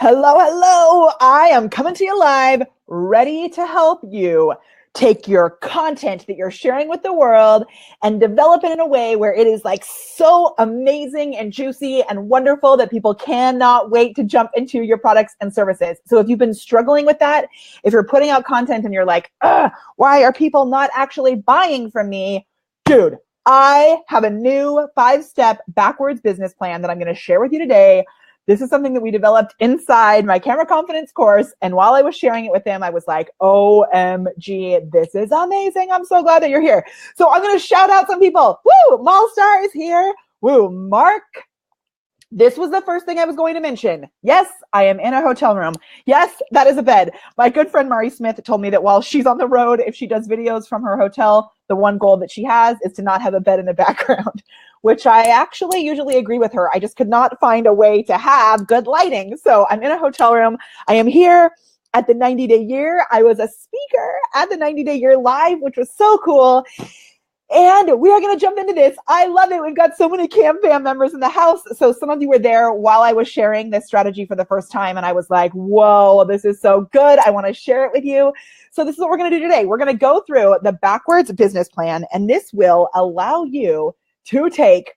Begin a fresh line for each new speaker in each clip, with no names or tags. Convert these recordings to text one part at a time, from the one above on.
Hello, hello. I am coming to you live, ready to help you take your content that you're sharing with the world and develop it in a way where it is like so amazing and juicy and wonderful that people cannot wait to jump into your products and services. So if you've been struggling with that, if you're putting out content and you're like, why are people not actually buying from me? Dude, I have a new 5-step backwards business plan that I'm going to share with you today. This is something that we developed inside my Camera Confidence course. And while I was sharing it with them, I was like, OMG, this is amazing. I'm so glad that you're here. So I'm going to shout out some people. Woo, Malstar is here. Woo, Mark. This was the first thing I was going to mention. Yes, I am in a hotel room. Yes, that is a bed. My good friend Mari Smith told me that while she's on the road, if she does videos from her hotel, the one goal that she has is to not have a bed in the background, which I actually usually agree with her. I just could not find a way to have good lighting. So I'm in a hotel room. I am here at the 90-day year. I was a speaker at the 90-day year live, which was so cool. And we are going to jump into this. I love it. We've got so many Cam Fam members in the house. So some of you were there while I was sharing this strategy for the first time. And I was like, whoa, this is so good. I want to share it with you. So this is what we're going to do today. We're going to go through the backwards business plan. And this will allow you to take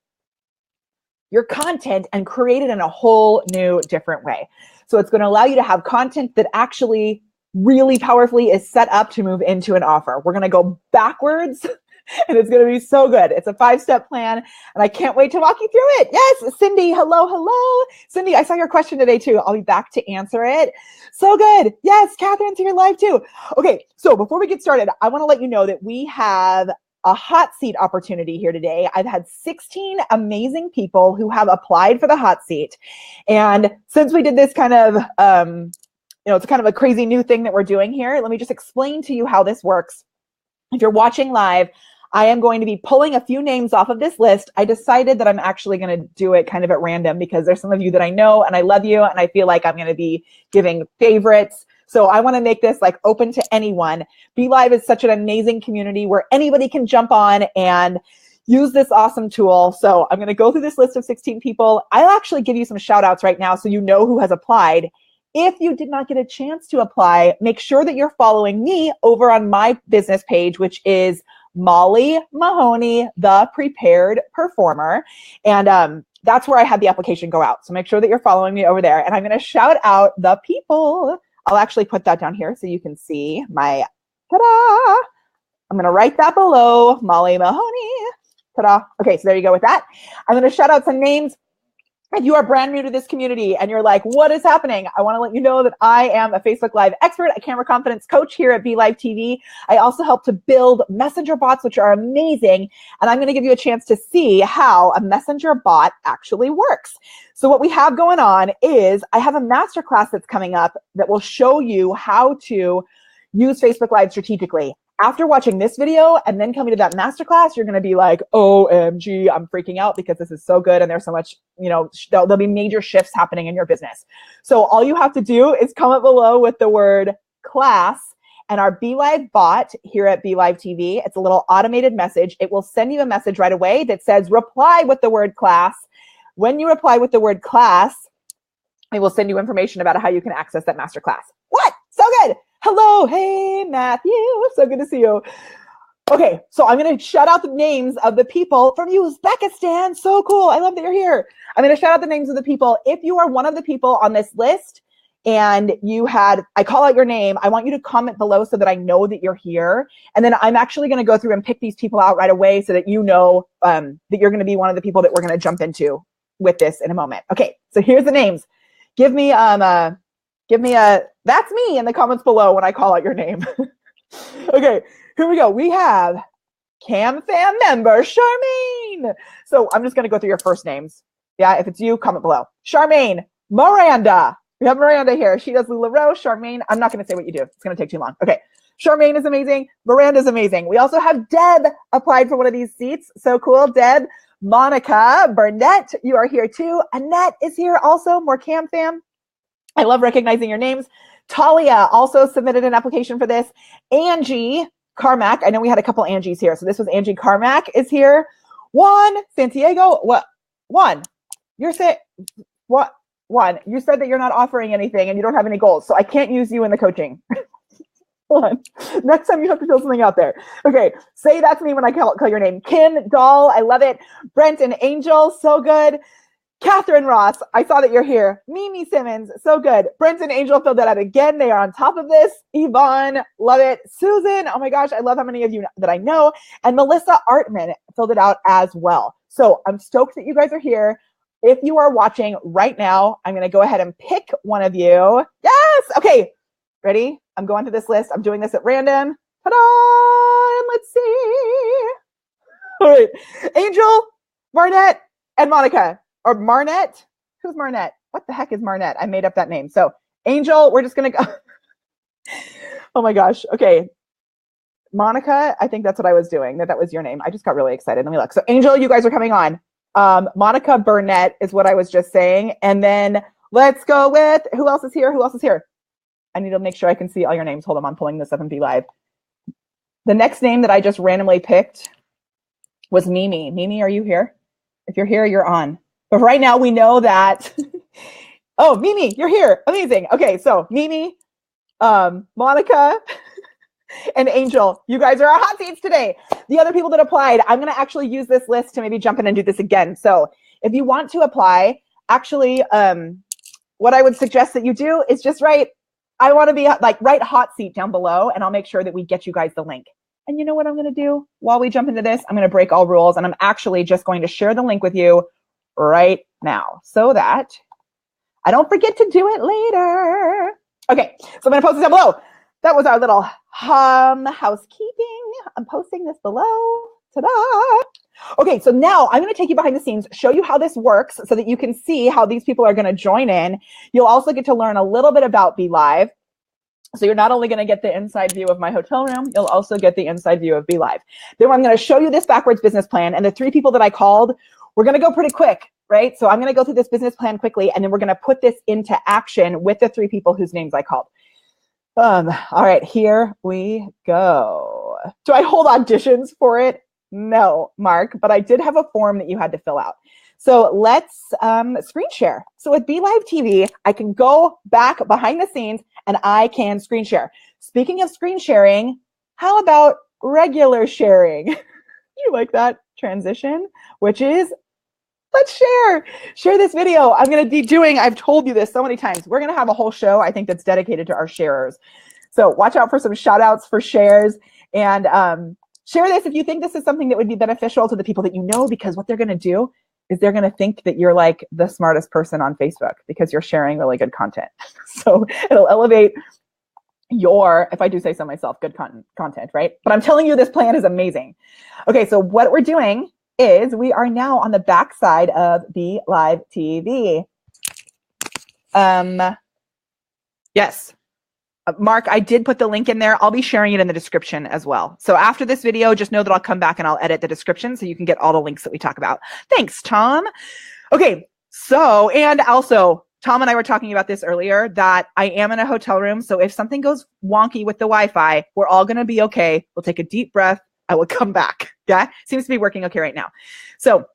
your content and create it in a whole new different way. So it's going to allow you to have content that actually really powerfully is set up to move into an offer. We're going to go backwards. And it's going to be so good. It's a 5-step plan, and I can't wait to walk you through it. Yes, Cindy, hello, hello. Cindy, I saw your question today too. I'll be back to answer it. So good. Yes, Catherine's here live too. Okay, so before we get started, I want to let you know that we have a hot seat opportunity here today. I've had 16 amazing people who have applied for the hot seat. And since we did this kind of, it's kind of a crazy new thing that we're doing here, let me just explain to you how this works. If you're watching live, I am going to be pulling a few names off of this list. I decided that I'm actually going to do it kind of at random because there's some of you that I know and I love you and I feel like I'm going to be giving favorites. So I want to make this like open to anyone. BeLive is such an amazing community where anybody can jump on and use this awesome tool. So I'm going to go through this list of 16 people. I'll actually give you some shout outs right now so you know who has applied. If you did not get a chance to apply, make sure that you're following me over on my business page, which is Molly Mahoney, the Prepared Performer. And that's where I had the application go out. So make sure that you're following me over there. And I'm going to shout out the people. I'll actually put that down here so you can see my, ta-da! I'm going to write that below, Molly Mahoney. Ta-da. Okay, so there you go with that. I'm going to shout out some names. If you are brand new to this community and you're like, what is happening? I want to let you know that I am a Facebook Live expert, a camera confidence coach here at BeLive TV. I also help to build messenger bots, which are amazing. And I'm going to give you a chance to see how a messenger bot actually works. So what we have going on is I have a masterclass that's coming up that will show you how to use Facebook Live strategically. After watching this video and then coming to that masterclass, you're going to be like, OMG, I'm freaking out because this is so good. And there's so much, there'll be major shifts happening in your business. So all you have to do is comment below with the word class and our BeLive bot here at BeLive TV. It's a little automated message. It will send you a message right away that says, reply with the word class. When you reply with the word class, it will send you information about how you can access that masterclass. What? So good. Hello. Hey, Matthew. So good to see you. Okay, so I'm going to shout out the names of the people from Uzbekistan. So cool. I love that you're here. I'm going to shout out the names of the people. If you are one of the people on this list and I call out your name, I want you to comment below so that I know that you're here. And then I'm actually going to go through and pick these people out right away so that you know that you're going to be one of the people that we're going to jump into with this in a moment. Okay, so here's the names. Give me a that's me in the comments below when I call out your name. Okay, here we go. We have Cam Fam member Charmaine. So I'm just going to go through your first names. Yeah, if it's you, comment below. Charmaine, Miranda. We have Miranda here. She does LuLaRoe. Charmaine, I'm not going to say what you do. It's going to take too long. Okay, Charmaine is amazing. Miranda's amazing. We also have Deb applied for one of these seats. So cool, Deb. Monica, Burnett, you are here too. Annette is here also. More Cam Fam. I love recognizing your names. Talia also submitted an application for this. Angie Carmack. I know we had a couple Angies here. So this was Angie Carmack is here. Juan Santiago. What? Juan, you're saying what? one, you said that you're not offering anything and you don't have any goals, so I can't use you in the coaching. Hold on. Next time you have to throw something out there. Okay, say that to me when I call your name. Kim, Doll, I love it. Brent and Angel, so good. Catherine Ross, I saw that you're here. Mimi Simmons, so good. Brent and Angel filled that out again. They are on top of this. Yvonne, love it. Susan, oh my gosh, I love how many of you that I know. And Melissa Artman filled it out as well. So I'm stoked that you guys are here. If you are watching right now, I'm going to go ahead and pick one of you. Yes. Okay. Ready? I'm going to this list. I'm doing this at random. Ta-da! And let's see. All right. Angel, Marnette, and Monica. Or Marnette? Who's Marnette? What the heck is Marnette? I made up that name. So Angel, we're just going to go. Oh my gosh. Okay. Monica, I think that's what I was doing. That was your name. I just got really excited. Let me look. So Angel, you guys are coming on. Monica Burnett is what I was just saying. And then let's go with, who else is here? Who else is here? I need to make sure I can see all your names. Hold on, I'm pulling this up in BeLive. The next name that I just randomly picked was Mimi. Mimi, are you here? If you're here, you're on. But right now we know that, oh, Mimi, you're here. Amazing. Okay, so Mimi, Monica, and Angel, you guys are our hot seats today. The other people that applied, I'm going to actually use this list to maybe jump in and do this again. So if you want to apply, actually, what I would suggest that you do is just write, I want to be like, write hot seat down below, and I'll make sure that we get you guys the link. And you know what I'm going to do while we jump into this? I'm going to break all rules, and I'm actually just going to share the link with you right now so that I don't forget to do it later. Okay, so I'm going to post this down below. That was our little housekeeping. I'm posting this below. Ta-da! Okay, so now I'm going to take you behind the scenes, show you how this works so that you can see how these people are going to join in. You'll also get to learn a little bit about BeLive. So you're not only going to get the inside view of my hotel room, you'll also get the inside view of BeLive. Then I'm going to show you this backwards business plan, and the 3 people that I called, we're going to go pretty quick, right? So I'm going to go through this business plan quickly, and then we're going to put this into action with the 3 people whose names I called. All right, here we go. Do I hold auditions for it? No, Mark, but I did have a form that you had to fill out. So let's screen share. So with BeLive TV, I can go back behind the scenes and I can screen share. Speaking of screen sharing, how about regular sharing? You like that transition? Which is, let's share this video. I'm going to be doing, I've told you this so many times, we're going to have a whole show, I think, that's dedicated to our sharers. So watch out for some shout outs for shares, and share this if you think this is something that would be beneficial to the people that you know, because what they're going to do is they're going to think that you're like the smartest person on Facebook because you're sharing really good content. So it'll elevate your, if I do say so myself, good content, right? But I'm telling you, this plan is amazing. Okay, so what we're doing is we are now on the back side of BeLive TV. Yes. Mark, I did put the link in there. I'll be sharing it in the description as well. So after this video, just know that I'll come back and I'll edit the description so you can get all the links that we talk about. Thanks, Tom. Okay, so, and also, Tom and I were talking about this earlier, that I am in a hotel room. So if something goes wonky with the Wi-Fi, we're all going to be okay. We'll take a deep breath. I will come back. Yeah, seems to be working okay right now. So,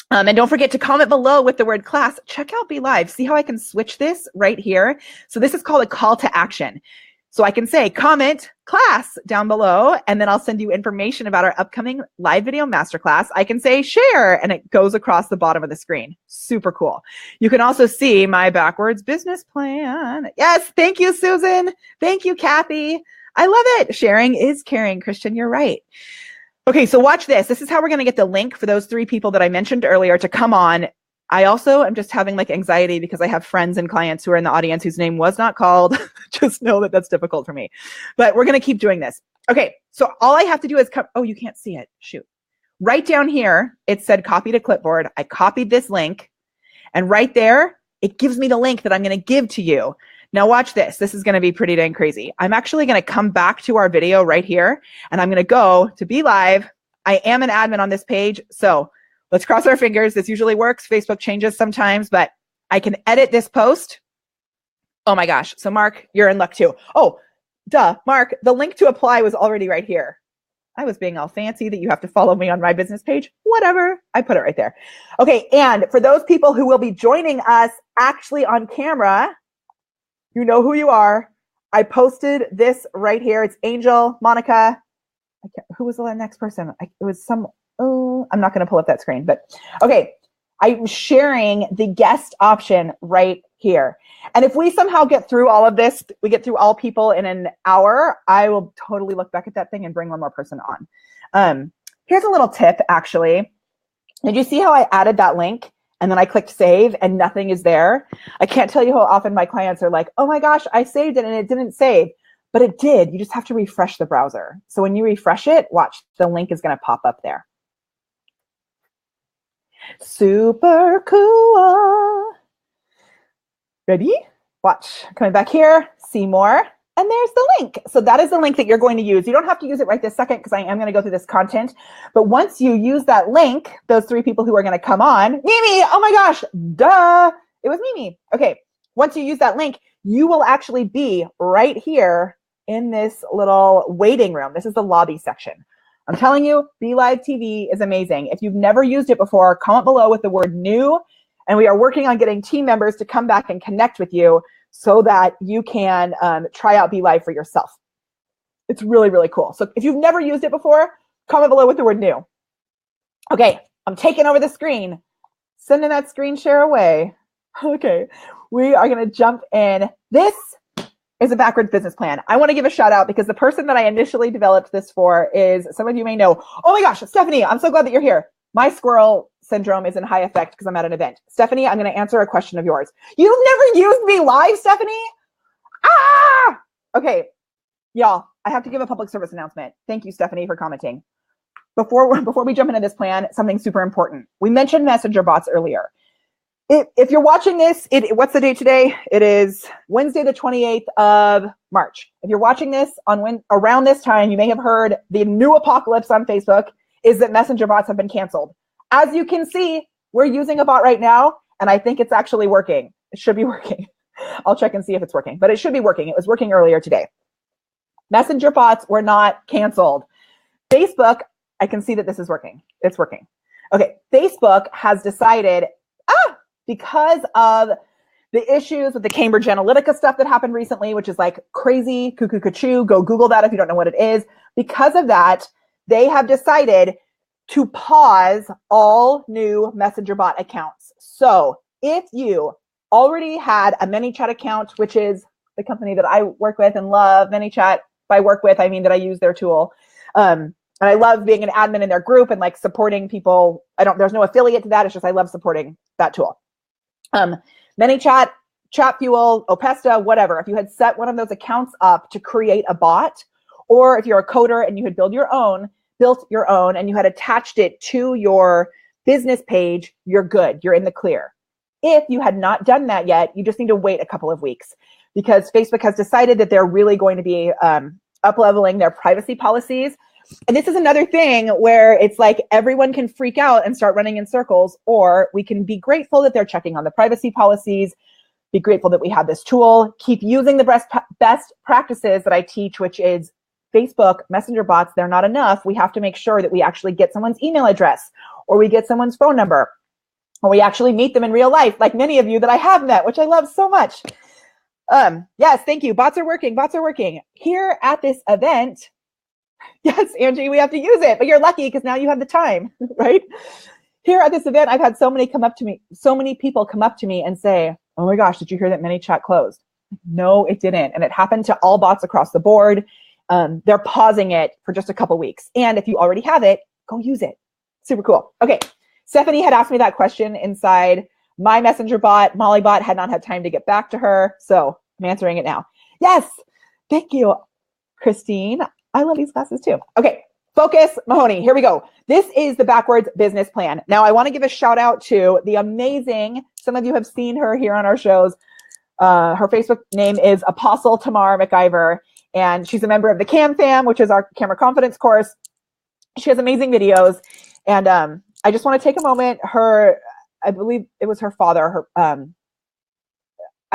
and don't forget to comment below with the word class. Check out BeLive. See how I can switch this right here? So this is called a call to action. So I can say comment class down below, and then I'll send you information about our upcoming live video masterclass. I can say share, and it goes across the bottom of the screen. Super cool. You can also see my backwards business plan. Yes, thank you, Susan. Thank you, Kathy. I love it. Sharing is caring, Christian. You're right. Okay, so watch this. This is how we're going to get the link for those 3 people that I mentioned earlier to come on. I also am just having like anxiety because I have friends and clients who are in the audience whose name was not called. Just know that that's difficult for me. But we're going to keep doing this. Okay, so all I have to do is come. Oh, you can't see it. Shoot. Right down here, it said copy to clipboard. I copied this link. And right there, it gives me the link that I'm going to give to you. Now watch this. This is going to be pretty dang crazy. I'm actually going to come back to our video right here, and I'm going to go to BeLive. I am an admin on this page, so let's cross our fingers. This usually works. Facebook changes sometimes, but I can edit this post. Oh my gosh. So Mark, you're in luck too. Oh, duh, Mark, the link to apply was already right here. I was being all fancy that you have to follow me on my business page. Whatever. I put it right there. Okay. And for those people who will be joining us actually on camera, you know who you are. I posted this right here. It's Angel, Monica. Who was the next person? It was some, I'm not going to pull up that screen, but okay. I'm sharing the guest option right here. And if we somehow get through all of this, we get through all people in an hour, I will totally look back at that thing and bring one more person on. Here's a little tip, actually. Did you see how I added that link and then I clicked save and nothing is there? I can't tell you how often my clients are like, oh my gosh, I saved it and it didn't save. But it did. You just have to refresh the browser. So when you refresh it, watch, the link is going to pop up there. Super cool. Ready? Watch. Coming back here, see more. And there's the link. So that is the link that you're going to use. You don't have to use it right this second because I am going to go through this content. But once you use that link, those 3 people who are going to come on, Mimi, oh my gosh, duh, it was Mimi. Okay, once you use that link, you will actually be right here in this little waiting room. This is the lobby section. I'm telling you, BeLive TV is amazing. If you've never used it before, comment below with the word new. And we are working on getting team members to come back and connect with you so that you can try out BeLive for yourself. It's really, really cool. So if you've never used it before, comment below with the word new. Okay, I'm taking over the screen, sending that screen share away. Okay, we are going to jump in. This is a backwards business plan. I want to give a shout out because the person that I initially developed this for is, some of you may know, oh my gosh, Stephanie, I'm so glad that you're here. My squirrel syndrome is in high effect because I'm at an event. Stephanie, I'm going to answer a question of yours. You've never used BeLive, Stephanie? Ah! Okay, y'all, I have to give a public service announcement. Thank you, Stephanie, for commenting. Before we jump into this plan, something super important. We mentioned messenger bots earlier. If you're watching this, what's the date today? It is Wednesday, the 28th of March. If you're watching this around this time, you may have heard the new apocalypse on Facebook is that messenger bots have been canceled. As you can see, we're using a bot right now, and I think it's actually working. It should be working. I'll check and see if it's working, but it should be working. It was working earlier today. Messenger bots were not canceled. Facebook, I can see that this is working. It's working. Okay, Facebook has decided, because of the issues with the Cambridge Analytica stuff that happened recently, which is like crazy, cuckoo cuckoo, go Google that if you don't know what it is. Because of that, they have decided to pause all new messenger bot accounts. So if you already had a ManyChat account, which is the company that I work with and love, ManyChat, by work with, I mean that I use their tool. And I love being an admin in their group and like supporting people. There's no affiliate to that. It's just, I love supporting that tool. ManyChat, ChatFuel, Opesta, whatever. If you had set one of those accounts up to create a bot, or if you're a coder and you had built your own and you had attached it to your business page, you're good. You're in the clear. If you had not done that yet, you just need to wait a couple of weeks because Facebook has decided that they're really going to be up-leveling their privacy policies. And this is another thing where it's like everyone can freak out and start running in circles, or we can be grateful that they're checking on the privacy policies, be grateful that we have this tool, keep using the best practices that I teach, which is Facebook messenger bots. They're not enough. We have to make sure that we actually get someone's email address, or we get someone's phone number, or we actually meet them in real life, like many of you that I have met, which I love so much. Yes, thank you. Bots are working. Bots are working. Here at this event, yes, Angie, we have to use it, but you're lucky because now you have the time, right? Here at this event, I've had so many people come up to me and say, oh my gosh, did you hear that ManyChat closed? No, it didn't. And it happened to all bots across the board. They're pausing it for just a couple weeks. And if you already have it, go use it. Super cool. Okay. Stephanie had asked me that question inside my messenger bot. Molly bot had not had time to get back to her. So I'm answering it now. Yes. Thank you, Christine. I love these classes too. Okay. Focus, Mahoney. Here we go. This is the backwards business plan. Now I want to give a shout out to the amazing, some of you have seen her here on our shows. Her Facebook name is Apostle Tamar McIver, and she's a member of the Cam Fam, which is our camera confidence course. She has amazing videos. And I just want to take a moment. I believe it was her father. I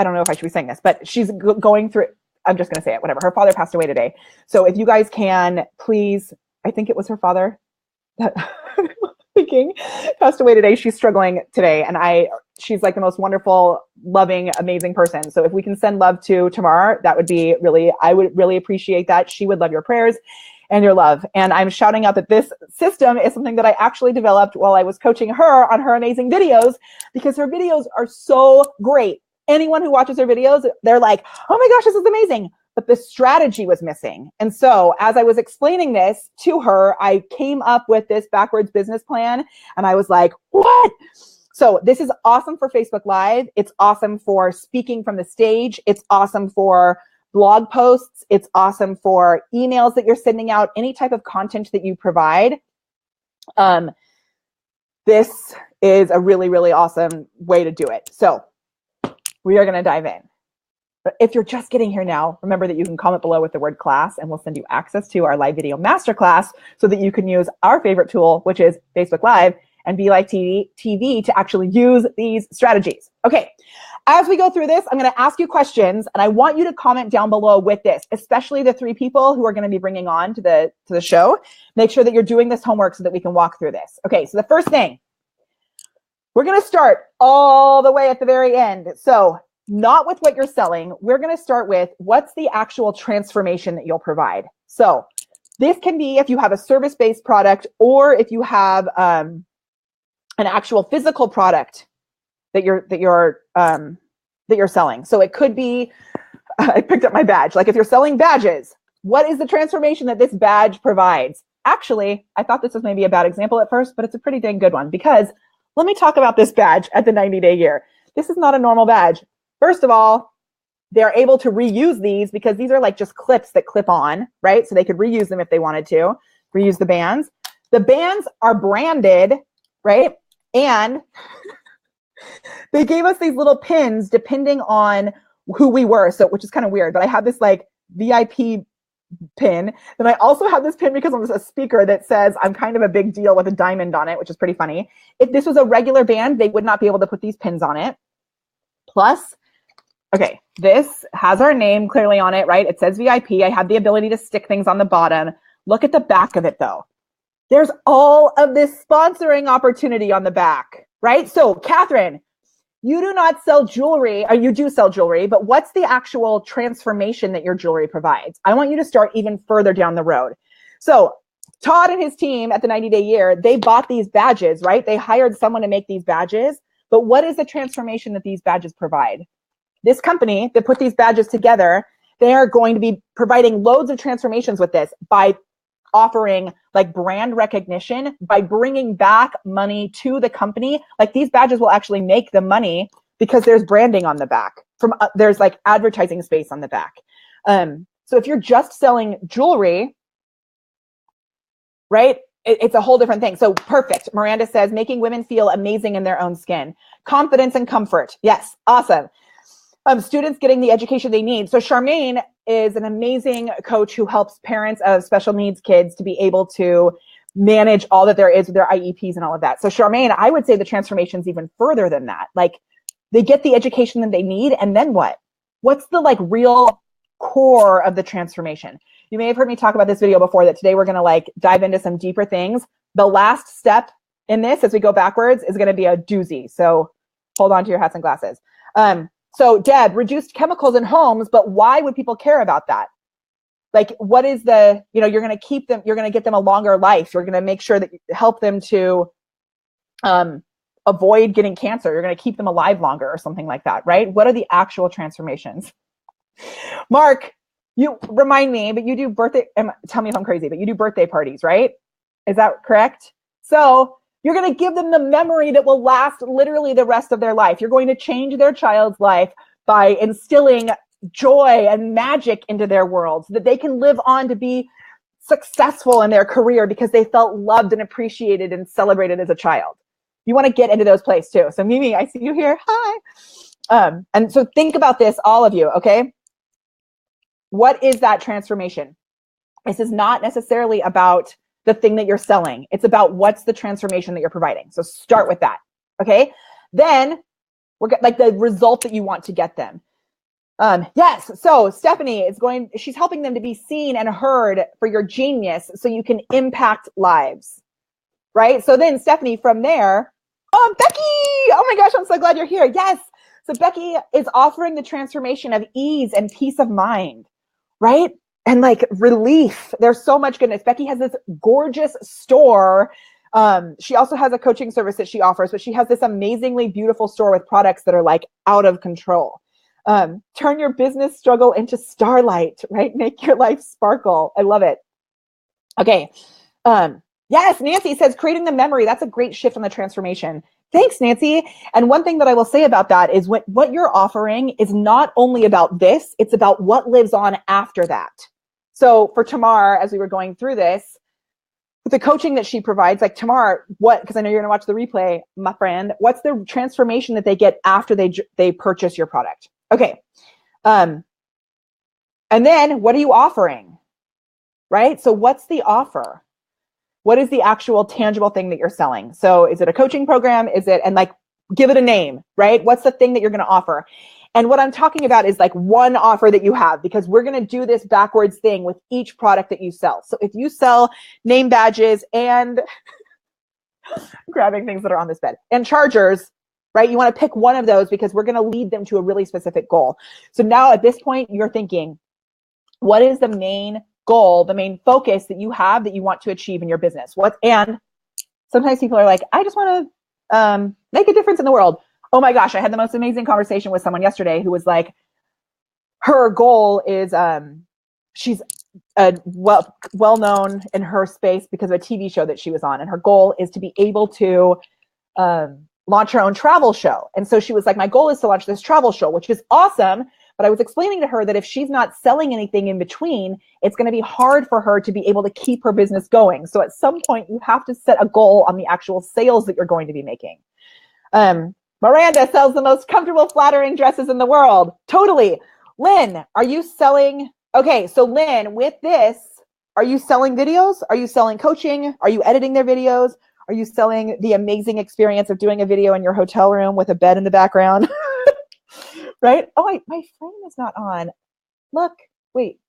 don't know if I should be saying this, but she's going through, I'm just going to say it, whatever. Her father passed away today. So if you guys can, please I think it was her father that thinking passed away today. She's struggling today, and she's like the most wonderful, loving, amazing person. So if we can send love to Tamar, that would be really, I would really appreciate that. She would love your prayers and your love. And I'm shouting out that this system is something that I actually developed while I was coaching her on her amazing videos, because her videos are so great. Anyone who watches her videos, they're like, oh my gosh, this is amazing. But the strategy was missing. And so as I was explaining this to her, I came up with this backwards business plan, and I was like, what? So this is awesome for Facebook Live. It's awesome for speaking from the stage. It's awesome for blog posts. It's awesome for emails that you're sending out, any type of content that you provide. This is a really, really awesome way to do it. So we are going to dive in. But if you're just getting here now, remember that you can comment below with the word class, and we'll send you access to our live video masterclass so that you can use our favorite tool, which is Facebook Live and BeLive TV to actually use these strategies. Okay, as we go through this, I'm going to ask you questions, and I want you to comment down below with this, especially the 3 people who are going to be bringing on to the show. Make sure that you're doing this homework so that we can walk through this. Okay, so the first thing, we're going to start all the way at the very end. So not with what you're selling. We're going to start with what's the actual transformation that you'll provide. So this can be if you have a service-based product, or if you have an actual physical product that you're selling. So it could be, I picked up my badge. Like if you're selling badges, what is the transformation that this badge provides? Actually, I thought this was maybe a bad example at first, but it's a pretty dang good one, because let me talk about this badge at the 90-day year. This is not a normal badge. First of all, they're able to reuse these because these are like just clips that clip on, right? So they could reuse them if they wanted to, reuse the bands. The bands are branded, right? And they gave us these little pins depending on who we were. So, which is kind of weird, but I have this like VIP pin. Then I also have this pin because I'm a speaker that says I'm kind of a big deal with a diamond on it, which is pretty funny. If this was a regular band, they would not be able to put these pins on it. Plus, okay, this has our name clearly on it, right? It says VIP. I have the ability to stick things on the bottom. Look at the back of it though. There's all of this sponsoring opportunity on the back, right? So Catherine, you do not sell jewelry, or you do sell jewelry, but what's the actual transformation that your jewelry provides? I want you to start even further down the road. So Todd and his team at the 90-day year, they bought these badges, right? They hired someone to make these badges, but what is the transformation that these badges provide? This company that put these badges together, they are going to be providing loads of transformations with this by offering like brand recognition, by bringing back money to the company. Like these badges will actually make the money because there's branding on the back. There's like advertising space on the back. So if you're just selling jewelry, right, it's a whole different thing. So perfect. Miranda says, making women feel amazing in their own skin. Confidence and comfort. Yes, awesome. Students getting the education they need. So Charmaine is an amazing coach who helps parents of special needs kids to be able to manage all that there is with their IEPs and all of that. So Charmaine, I would say the transformation's even further than that. Like they get the education that they need, and then what? What's the like real core of the transformation? You may have heard me talk about this video before, that today we're gonna like dive into some deeper things. The last step in this, as we go backwards, is gonna be a doozy. So hold on to your hats and glasses. So Deb, reduced chemicals in homes, but why would people care about that? Like, what is the, you're going to keep them, you're going to get them a longer life. You're going to make sure that you help them to avoid getting cancer. You're going to keep them alive longer or something like that, right? What are the actual transformations? Mark, you remind me, but you do birthday, tell me if I'm crazy, but you do birthday parties, right? Is that correct? So you're going to give them the memory that will last literally the rest of their life. You're going to change their child's life by instilling joy and magic into their world so that they can live on to be successful in their career because they felt loved and appreciated and celebrated as a child. You want to get into those places too. So Mimi, I see you here. Hi. And so think about this, all of you, okay? What is that transformation? This is not necessarily about the thing that you're selling. It's about what's the transformation that you're providing. So start with that, okay? Then we're like the result that you want to get them. Yes. So Stephanie she's helping them to be seen and heard for your genius so you can impact lives. Right. So then Stephanie from there, Becky, oh my gosh, I'm so glad you're here. Yes. So Becky is offering the transformation of ease and peace of mind, right? And like relief. There's so much goodness. Becky has this gorgeous store. She also has a coaching service that she offers, but she has this amazingly beautiful store with products that are like out of control. Turn your business struggle into starlight, right? Make your life sparkle. I love it. Okay. Yes, Nancy says creating the memory. That's a great shift on the transformation. Thanks, Nancy. And one thing that I will say about that is what you're offering is not only about this, it's about what lives on after that. So for Tamar, as we were going through this, with the coaching that she provides, like Tamar, because I know you're going to watch the replay, my friend, what's the transformation that they get after they purchase your product? Okay. And then what are you offering? Right? So what's the offer? What is the actual tangible thing that you're selling? So is it a coaching program? And like, give it a name, right? What's the thing that you're going to offer? And what I'm talking about is like one offer that you have, because we're going to do this backwards thing with each product that you sell. So if you sell name badges and grabbing things that are on this bed and chargers, right? You want to pick one of those because we're going to lead them to a really specific goal. So now at this point, you're thinking, what is the main goal, the main focus that you have that you want to achieve in your business? And sometimes people are like, I just want to make a difference in the world. Oh my gosh, I had the most amazing conversation with someone yesterday who was like, her goal is she's well-known in her space because of a TV show that she was on. And her goal is to be able to launch her own travel show. And so she was like, my goal is to launch this travel show, which is awesome. But I was explaining to her that if she's not selling anything in between, it's going to be hard for her to be able to keep her business going. So at some point, you have to set a goal on the actual sales that you're going to be making. Miranda sells the most comfortable, flattering dresses in the world. Totally. Lynn, are you selling? Okay, so Lynn, with this, are you selling videos? Are you selling coaching? Are you editing their videos? Are you selling the amazing experience of doing a video in your hotel room with a bed in the background? Right? Oh, my frame is not on. Look, wait.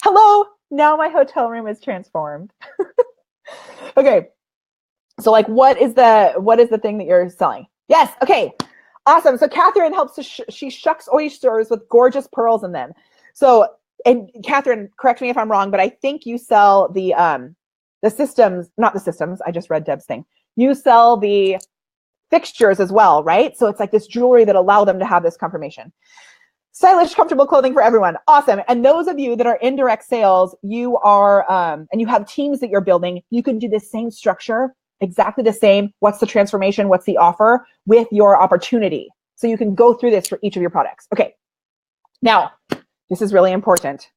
Hello. Now my hotel room is transformed. Okay. So like, what is the thing that you're selling? Yes. Okay. Awesome. So Catherine helps she shucks oysters with gorgeous pearls in them. So, and Catherine, correct me if I'm wrong, but I think you sell the systems, not the systems. I just read Deb's thing. You sell the fixtures as well, right? So it's like this jewelry that allow them to have this confirmation. Stylish, comfortable clothing for everyone. Awesome. And those of you that are in direct sales, you are, and you have teams that you're building, you can do the same structure, exactly the same. What's the transformation? What's the offer with your opportunity? So you can go through this for each of your products. Okay. Now, this is really important.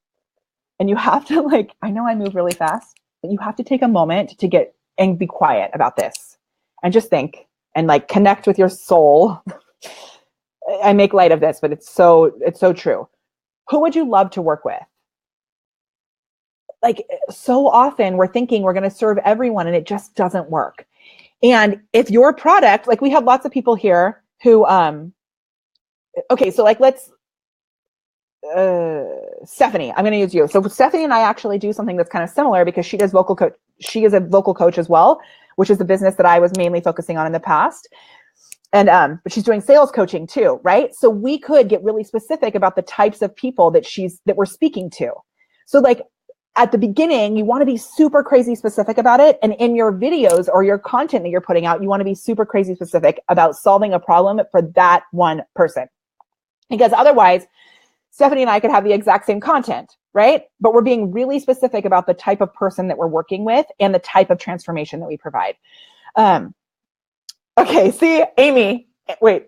And you have to like, I know I move really fast, but you have to take a moment to get and be quiet about this and just think and like connect with your soul. I make light of this, but it's so true. Who would you love to work with? Like so often we're thinking we're going to serve everyone and it just doesn't work. And if your product, like we have lots of people here who, okay, so like let's, Stephanie, I'm going to use you. So Stephanie and I actually do something that's kind of similar because she does vocal coach. She is a vocal coach as well, which is the business that I was mainly focusing on in the past. And but she's doing sales coaching too, right? So we could get really specific about the types of people that we're speaking to. So like at the beginning, you want to be super crazy specific about it. And in your videos or your content that you're putting out, you want to be super crazy specific about solving a problem for that one person. Because otherwise, Stephanie and I could have the exact same content, right? But we're being really specific about the type of person that we're working with and the type of transformation that we provide. Okay, see, Amy, wait.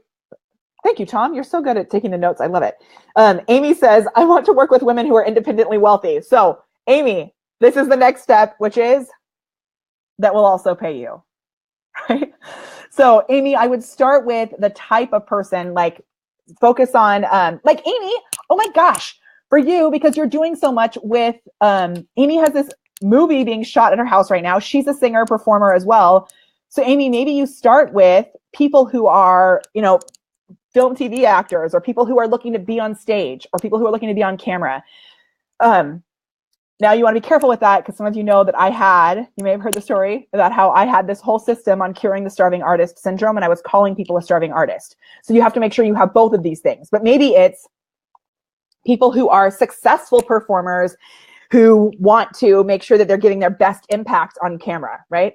Thank you, Tom. You're so good at taking the notes. I love it. Amy says, I want to work with women who are independently wealthy. So, Amy, this is the next step, which is that will also pay you, right? So, Amy, I would start with the type of person, like focus on, like Amy, oh my gosh, for you, because you're doing so much with, Amy has this movie being shot at her house right now. She's a singer, performer as well. So Amy, maybe you start with people who are, film TV actors or people who are looking to be on stage or people who are looking to be on camera. Now you want to be careful with that because some of you know that you may have heard the story about how I had this whole system on curing the starving artist syndrome, and I was calling people a starving artist. So you have to make sure you have both of these things. But maybe it's people who are successful performers who want to make sure that they're giving their best impact on camera, right?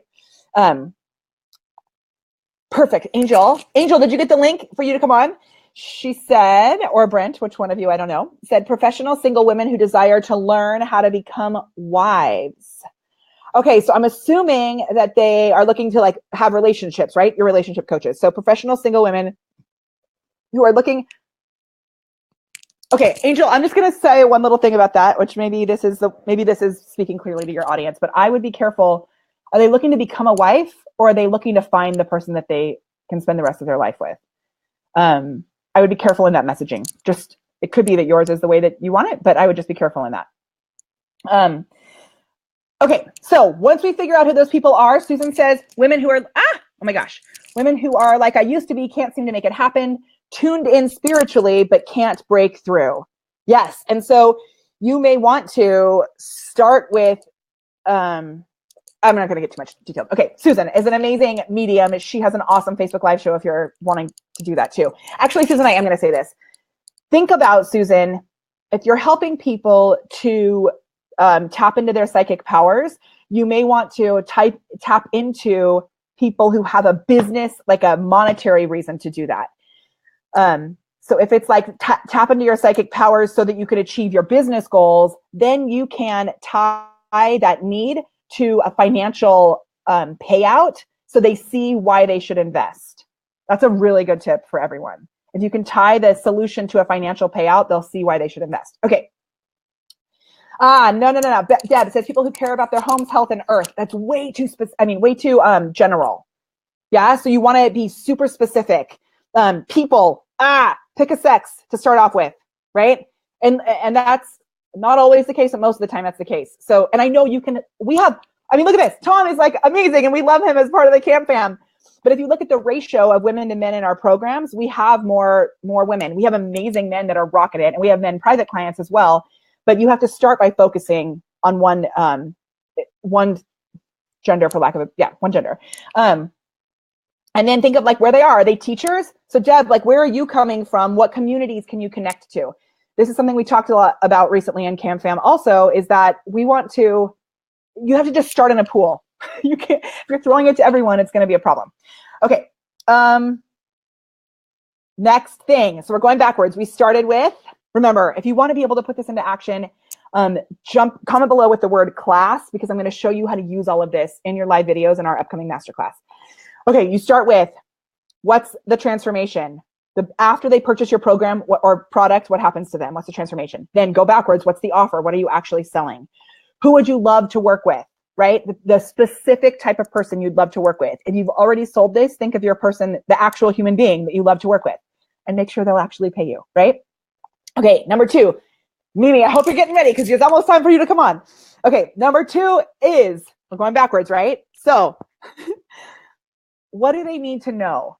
Perfect. Angel, did you get the link for you to come on? She said, or Brent, which one of you, I don't know, said professional single women who desire to learn how to become wives. Okay, so I'm assuming that they are looking to like have relationships, right? Your relationship coaches. So professional single women who are looking. Okay, Angel, I'm just going to say one little thing about that, which maybe this is speaking clearly to your audience, but I would be careful. Are they looking to become a wife, or are they looking to find the person that they can spend the rest of their life with? I would be careful in that messaging. Just, it could be that yours is the way that you want it, but I would just be careful in that. Okay, so once we figure out who those people are, Susan says, women who are, women who are like I used to be, can't seem to make it happen, tuned in spiritually, but can't break through. Yes, and so you may want to start with, I'm not going to get too much detail. Okay, Susan is an amazing medium. She has an awesome Facebook Live show if you're wanting to do that too. Actually, Susan, I am going to say this. Think about, Susan, if you're helping people to tap into their psychic powers, you may want to tap into people who have a business, like a monetary reason to do that. So if it's like tap into your psychic powers so that you could achieve your business goals, then you can tie that need to a financial payout so they see why they should invest. That's a really good tip for everyone. If you can tie the solution to a financial payout, they'll see why they should invest. Okay. No. Deb says people who care about their homes, health, and earth. That's way too general. Yeah, so you want to be super specific. People, pick a sex to start off with, right? And that's not always the case, but most of the time that's the case. So, and I know look at this. Tom is like amazing and we love him as part of the Camp Fam. But if you look at the ratio of women to men in our programs, we have more women. We have amazing men that are rocking it, and we have men private clients as well. But you have to start by focusing on one gender, for lack of one gender. And then think of like where they are. Are they teachers? So Deb, like where are you coming from? What communities can you connect to? This is something we talked a lot about recently in Camp Fam also, is that you have to just start in a pool. You can't, if you're throwing it to everyone, it's going to be a problem. Okay. Next thing. So we're going backwards. We started with, remember, if you want to be able to put this into action, comment below with the word class, because I'm going to show you how to use all of this in your live videos in our upcoming masterclass. Okay. You start with, what's the transformation? After they purchase your program or product, what happens to them? What's the transformation? Then go backwards. What's the offer? What are you actually selling? Who would you love to work with, right? The specific type of person you'd love to work with. If you've already sold this, think of your person, the actual human being that you love to work with, and make sure they'll actually pay you, right? Okay, number 2. Mimi, I hope you're getting ready because it's almost time for you to come on. Okay, number 2 is, we're going backwards, right? So what do they need to know?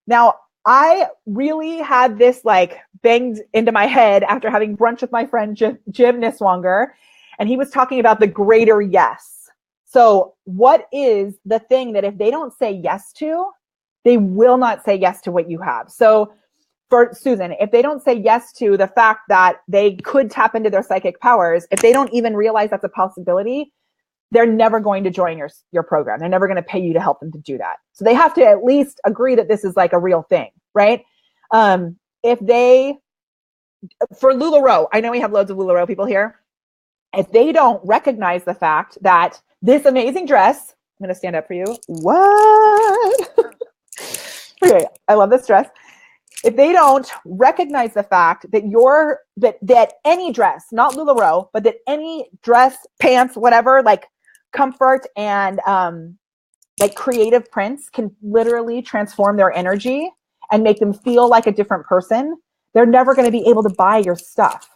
Now, I really had this like banged into my head after having brunch with my friend Jim Niswanger, and he was talking about the greater yes. So what is the thing that if they don't say yes to, they will not say yes to what you have? So for Susan, if they don't say yes to the fact that they could tap into their psychic powers, if they don't even realize that's a possibility, they're never going to join your program. They're never going to pay you to help them to do that. So they have to at least agree that this is like a real thing, right? For LuLaRoe, I know we have loads of LuLaRoe people here. If they don't recognize the fact that this amazing dress, I'm going to stand up for you. What? Okay, I love this dress. If they don't recognize the fact that that any dress, not LuLaRoe, but that any dress, pants, whatever, like comfort and like creative prints can literally transform their energy and make them feel like a different person, they're never going to be able to buy your stuff.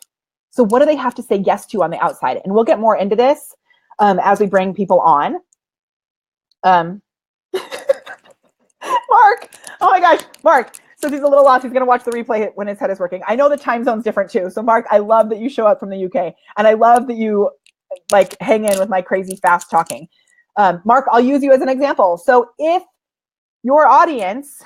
So what do they have to say yes to on the outside? And we'll get more into this as we bring people on. Mark, oh my gosh, Mark. So he's a little lost. He's going to watch the replay when his head is working. I know the time zone's different too. So Mark, I love that you show up from the UK, and I love that you like hang in with my crazy fast talking. Mark, I'll use you as an example. So if your audience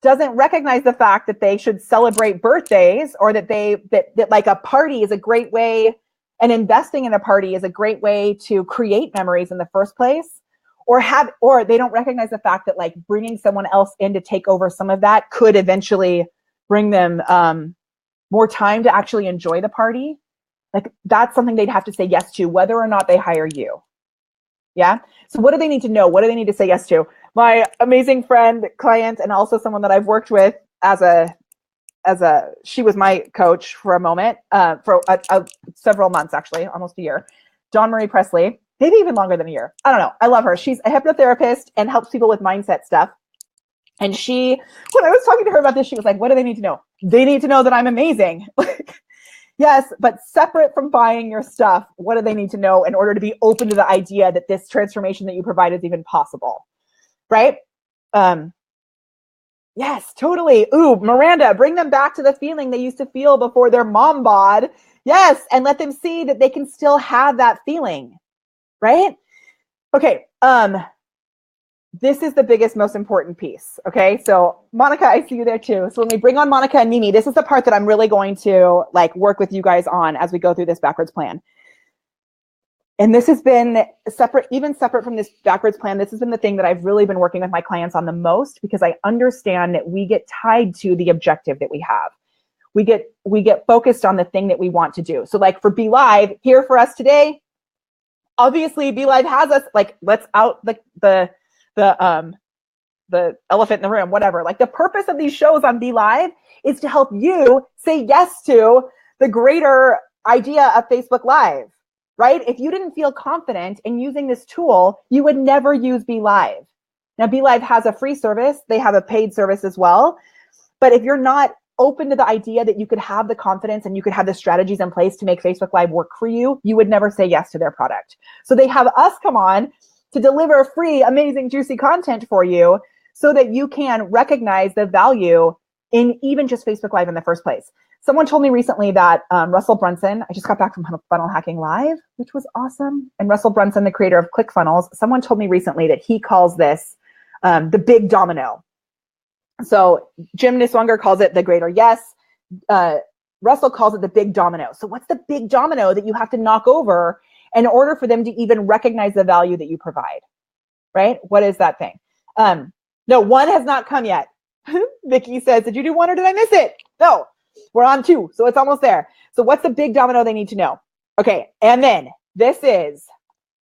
doesn't recognize the fact that they should celebrate birthdays, or that that like a party is a great way, and investing in a party is a great way to create memories in the first place, or they don't recognize the fact that like bringing someone else in to take over some of that could eventually bring them more time to actually enjoy the party. Like that's something they'd have to say yes to, whether or not they hire you. Yeah. So what do they need to know? What do they need to say yes to? My amazing friend, client, and also someone that I've worked with she was my coach for a moment, for several months, actually, almost a year. Dawn Marie Presley, maybe even longer than a year. I don't know. I love her. She's a hypnotherapist and helps people with mindset stuff. And when I was talking to her about this, she was like, what do they need to know? They need to know that I'm amazing. Yes, but separate from buying your stuff, what do they need to know in order to be open to the idea that this transformation that you provide is even possible? Right? Yes, totally. Ooh, Miranda, bring them back to the feeling they used to feel before their mom bod. Yes, and let them see that they can still have that feeling. Right? Okay. This is the biggest, most important piece. Okay. So Monica, I see you there too. So when we bring on Monica and Mimi, this is the part that I'm really going to like work with you guys on as we go through this backwards plan. And this has been separate from this backwards plan. This has been the thing that I've really been working with my clients on the most, because I understand that we get tied to the objective that we have. We get focused on the thing that we want to do. So like for BeLive, here for us today, obviously BeLive has us like, let's out the elephant in the room, whatever. Like the purpose of these shows on BeLive is to help you say yes to the greater idea of Facebook Live, right? If you didn't feel confident in using this tool, you would never use BeLive. Now BeLive has a free service. They have a paid service as well. But if you're not open to the idea that you could have the confidence and you could have the strategies in place to make Facebook Live work for you, you would never say yes to their product. So they have us come on to deliver free, amazing, juicy content for you so that you can recognize the value in even just Facebook Live in the first place. Someone told me recently that Russell Brunson, I just got back from Funnel Hacking Live, which was awesome. And Russell Brunson, the creator of ClickFunnels, someone told me recently that he calls this the big domino. So Jim Niswanger calls it the greater yes. Russell calls it the big domino. So what's the big domino that you have to knock over in order for them to even recognize the value that you provide, right? What is that thing? No, one has not come yet. Vicky says, did you do one or did I miss it? No, we're on two. So it's almost there. So what's the big domino they need to know? Okay. And then this is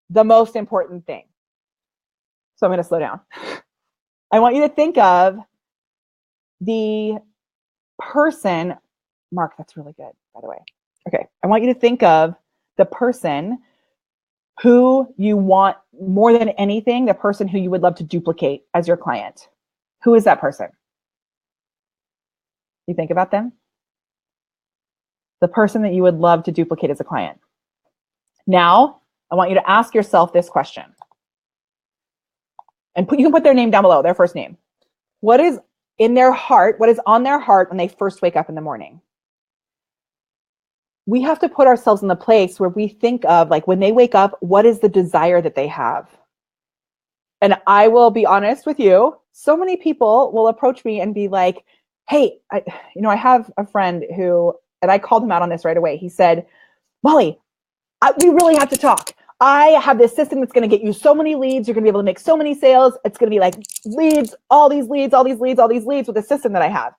the most important thing. So I'm going to slow down. I want you to think of the person, Mark, that's really good, by the way. Okay. I want you to think of the person who you want more than anything, the person who you would love to duplicate as your client. Who is that person? You think about them? The person that you would love to duplicate as a client. Now, I want you to ask yourself this question. And you can put their name down below, their first name. What is in their heart? What is on their heart when they first wake up in the morning? We have to put ourselves in the place where we think of, like, when they wake up, what is the desire that they have? And I will be honest with you, so many people will approach me and be like, hey, I have a friend who, and I called him out on this right away. He said, Molly, we really have to talk. I have this system that's going to get you so many leads. You're going to be able to make so many sales. It's going to be like leads, all these leads with the system that I have.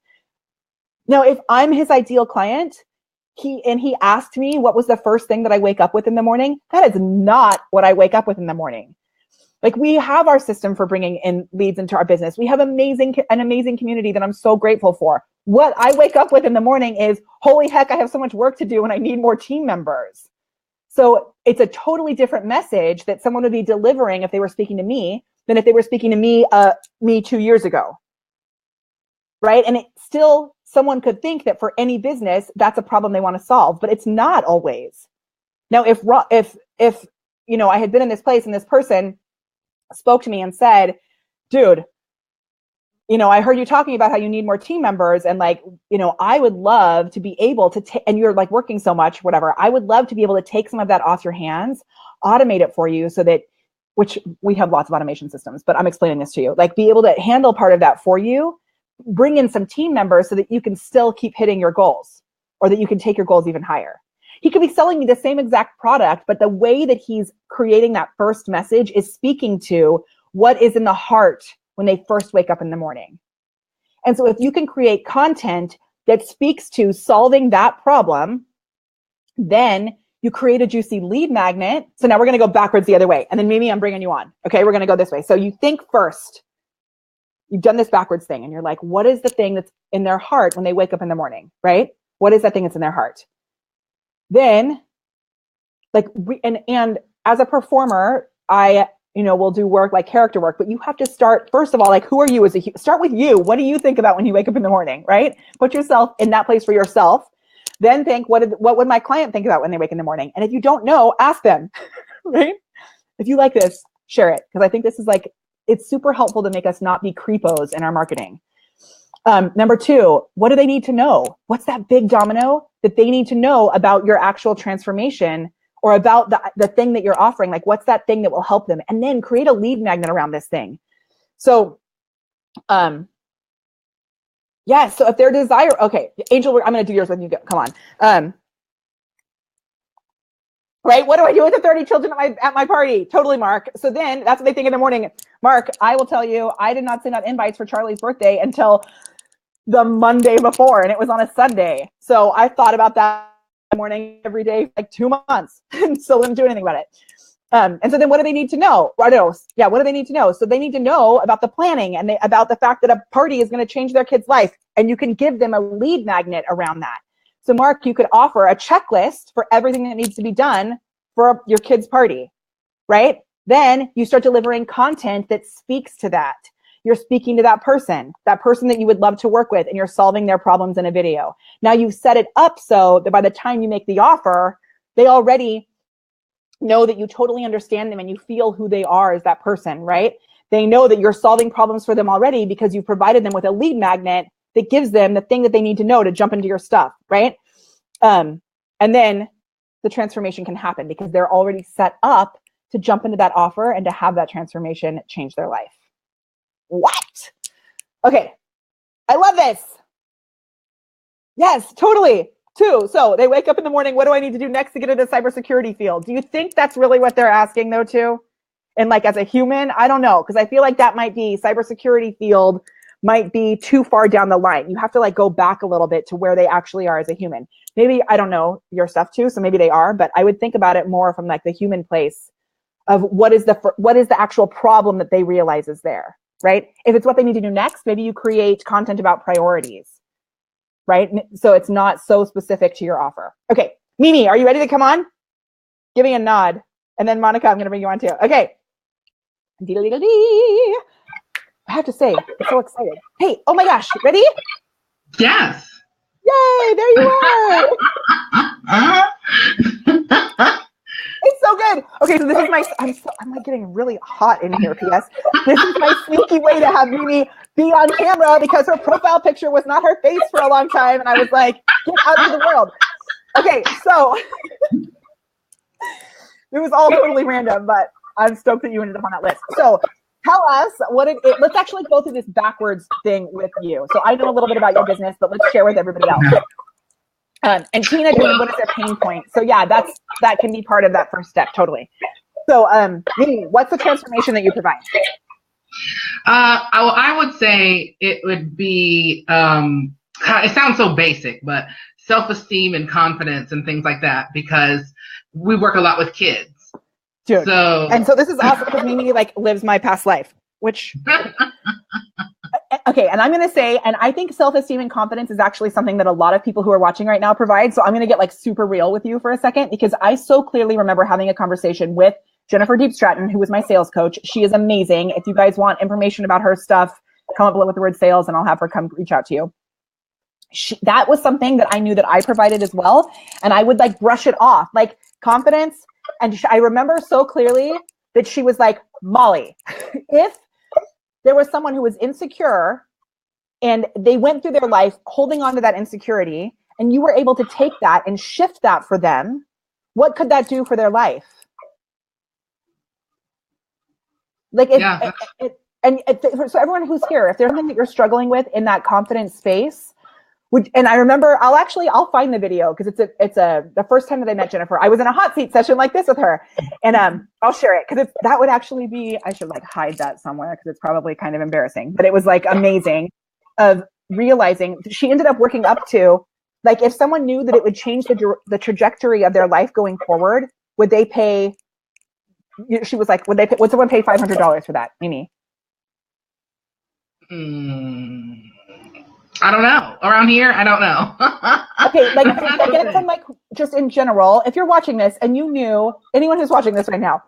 Now, if I'm his ideal client, he asked me what was the first thing that I wake up with in the morning. That is not what I wake up with in the morning. Like, we have our system for bringing in leads into our business. We have an amazing community that I'm so grateful for. What I wake up with in the morning is, holy heck, I have so much work to do and I need more team members. So it's a totally different message that someone would be delivering if they were speaking to me than if they were speaking to me 2 years ago. Right? And it still, someone could think that for any business, that's a problem they want to solve, but it's not always. Now, if I had been in this place and this person spoke to me and said, dude, you know, I heard you talking about how you need more team members, and like, you know, I would love to be able to take, and you're like working so much, whatever. I would love to be able to take some of that off your hands, automate it for you so that, which we have lots of automation systems, but I'm explaining this to you, like be able to handle part of that for you, bring in some team members so that you can still keep hitting your goals, or that you can take your goals even higher. He could be selling me the same exact product, but the way that he's creating that first message is speaking to what is in the heart when they first wake up in the morning. And so if you can create content that speaks to solving that problem, then you create a juicy lead magnet. So now we're going to go backwards the other way. And then Mimi, I'm bringing you on. Okay, we're going to go this way. So you think first, you've done this backwards thing, and you're like, what is the thing that's in their heart when they wake up in the morning, right? What is that thing that's in their heart? Then, like, and as a performer, I, you know, will do work like character work, but you have to start, first of all, like, who are you as a, start with you. What do you think about when you wake up in the morning, right? Put yourself in that place for yourself. Then think, what would my client think about when they wake in the morning? And if you don't know, ask them, right? If you like this, share it. Because I think this is like, it's super helpful to make us not be creepos in our marketing. Number two, what do they need to know? What's that big domino that they need to know about your actual transformation, or about the thing that you're offering? Like, what's that thing that will help them? And then create a lead magnet around this thing. So, yeah, so if their desire, okay, Angel, I'm going to do yours when you go. Come on. Right? What do I do with the 30 children at my party? Totally, Mark. So then that's what they think in the morning. Mark, I will tell you, I did not send out invites for Charlie's birthday until the Monday before, and it was on a Sunday. So I thought about that morning every day for like 2 months and still didn't do anything about it. And so then what do they need to know? What do they need to know? So they need to know about the planning, and about the fact that a party is going to change their kid's life, and you can give them a lead magnet around that. So Mark, you could offer a checklist for everything that needs to be done for your kid's party, right? Then you start delivering content that speaks to that. You're speaking to that person that you would love to work with, and you're solving their problems in a video. Now you've set it up so that by the time you make the offer, they already know that you totally understand them and you feel who they are as that person, right? They know that you're solving problems for them already because you provided them with a lead magnet that gives them the thing that they need to know to jump into your stuff, right? And then the transformation can happen because they're already set up to jump into that offer and to have that transformation change their life. What? Okay. I love this. Yes, totally. Two. So they wake up in the morning. What do I need to do next to get into the cybersecurity field? Do you think that's really what they're asking though too? And like as a human, I don't know. Cause I feel like that might be cybersecurity field might be too far down the line. You have to like go back a little bit to where they actually are as a human. Maybe, I don't know your stuff too. So maybe they are, but I would think about it more from like the human place of what is the actual problem that they realize is there, right? If it's what they need to do next, maybe you create content about priorities, right? So it's not so specific to your offer. Okay, Mimi, are you ready to come on? Give me a nod. And then Monica, I'm going to bring you on too. Okay. I have to say, I'm so excited. Hey, oh my gosh, ready?
Yes.
Yay, there you are. It's so good. Okay, so this is I'm like getting really hot in here, PS. This is my sneaky way to have Mimi be on camera because her profile picture was not her face for a long time. And I was like, get out into the world. Okay, so it was all totally random, but I'm stoked that you ended up on that list. So tell us let's actually go through this backwards thing with you. So I know a little bit about your business, but let's share with everybody else. And Tina, what is their pain point? So yeah, that can be part of that first step, totally. So Mimi, what's the transformation that you provide?
I would say it would be, it sounds so basic, but self-esteem and confidence and things like that, because we work a lot with kids.
Dude. So this is awesome because Mimi like lives my past life, which okay, and I'm going to say, and I think self-esteem and confidence is actually something that a lot of people who are watching right now provide. So I'm going to get like super real with you for a second, because I so clearly remember having a conversation with Jennifer Deep Stratton, who was my sales coach. She is amazing. If you guys want information about her stuff, come up with the word sales and I'll have her come reach out to you. That was something that I knew that I provided as well. And I would like brush it off, like confidence. And I remember so clearly that she was like, Molly, if there was someone who was insecure and they went through their life holding on to that insecurity, and you were able to take that and shift that for them, what could that do for their life? Like, so everyone who's here, if there's something that you're struggling with in that confidence space, and I remember, I'll find the video, because the first time that I met Jennifer, I was in a hot seat session like this with her, and I'll share it, because that would actually be, I should like hide that somewhere, because it's probably kind of embarrassing, but it was like amazing of realizing she ended up working up to, like, if someone knew that it would change the trajectory of their life going forward, would they pay? She was like, would someone pay $500 for that, Mimi?
I don't know. Around here, I don't know.
Okay, like, I get it from, like, just in general. If you're watching this and you knew, anyone who's watching this right now,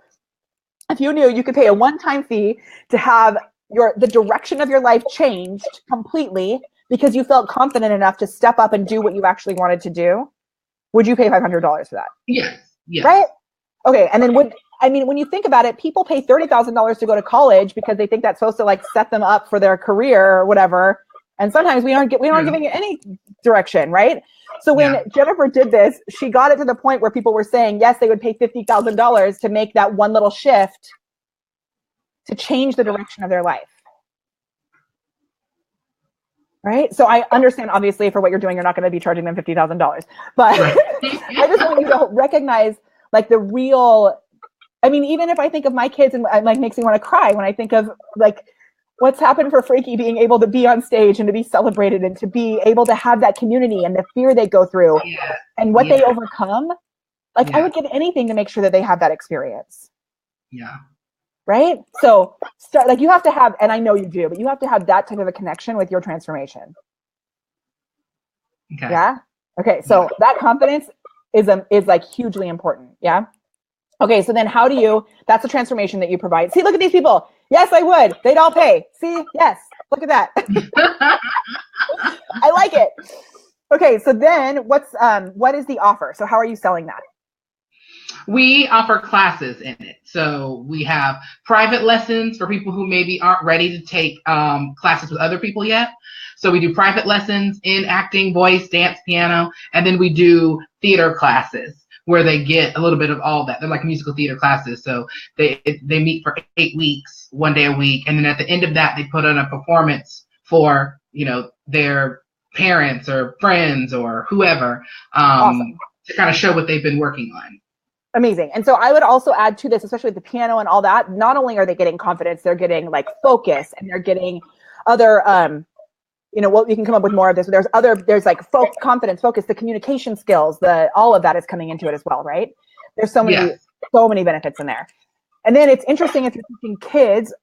if you knew you could pay a one-time fee to have the direction of your life changed completely because you felt confident enough to step up and do what you actually wanted to do, would you pay $500 for that?
Yes. Yes.
Right? Okay, and then when you think about it, people pay $30,000 to go to college because they think that's supposed to, like, set them up for their career or whatever. And sometimes we aren't giving it any direction, right? So when Jennifer did this, she got it to the point where people were saying, yes, they would pay $50,000 to make that one little shift to change the direction of their life. Right? So I understand, obviously, for what you're doing, you're not going to be charging them $50,000. But right. I just want you to recognize, like, the real, I mean, even if I think of my kids, and it, like, makes me want to cry when I think of, like, what's happened for Freaky being able to be on stage and to be celebrated and to be able to have that community and the fear they go through and what they overcome. Like, I would give anything to make sure that they have that experience.
Yeah.
Right? So like, you have to have, and I know you do, but you have to have that type of a connection with your transformation.
Okay.
Yeah. Okay. So that confidence is like hugely important. Yeah. Okay. So then that's a transformation that you provide. See, look at these people. Yes, I would. They'd all pay. See? Yes. Look at that. I like it. Okay. So then what is the offer? So how are you selling that?
We offer classes in it. So we have private lessons for people who maybe aren't ready to take classes with other people yet. So we do private lessons in acting, voice, dance, piano, and then we do theater classes where they get a little bit of all that. They're like musical theater classes. So they meet for 8 weeks, 1 day a week. And then at the end of that, they put on a performance for, their parents or friends or whoever
Awesome.
to kind of show what they've been working on.
Amazing. And so I would also add to this, especially with the piano and all that, not only are they getting confidence, they're getting, like, focus, and they're getting other, you can come up with more of this. There's like confidence, focus, the communication skills, all of that is coming into it as well, right? There's so many benefits in there. And then it's interesting, if you're teaching kids,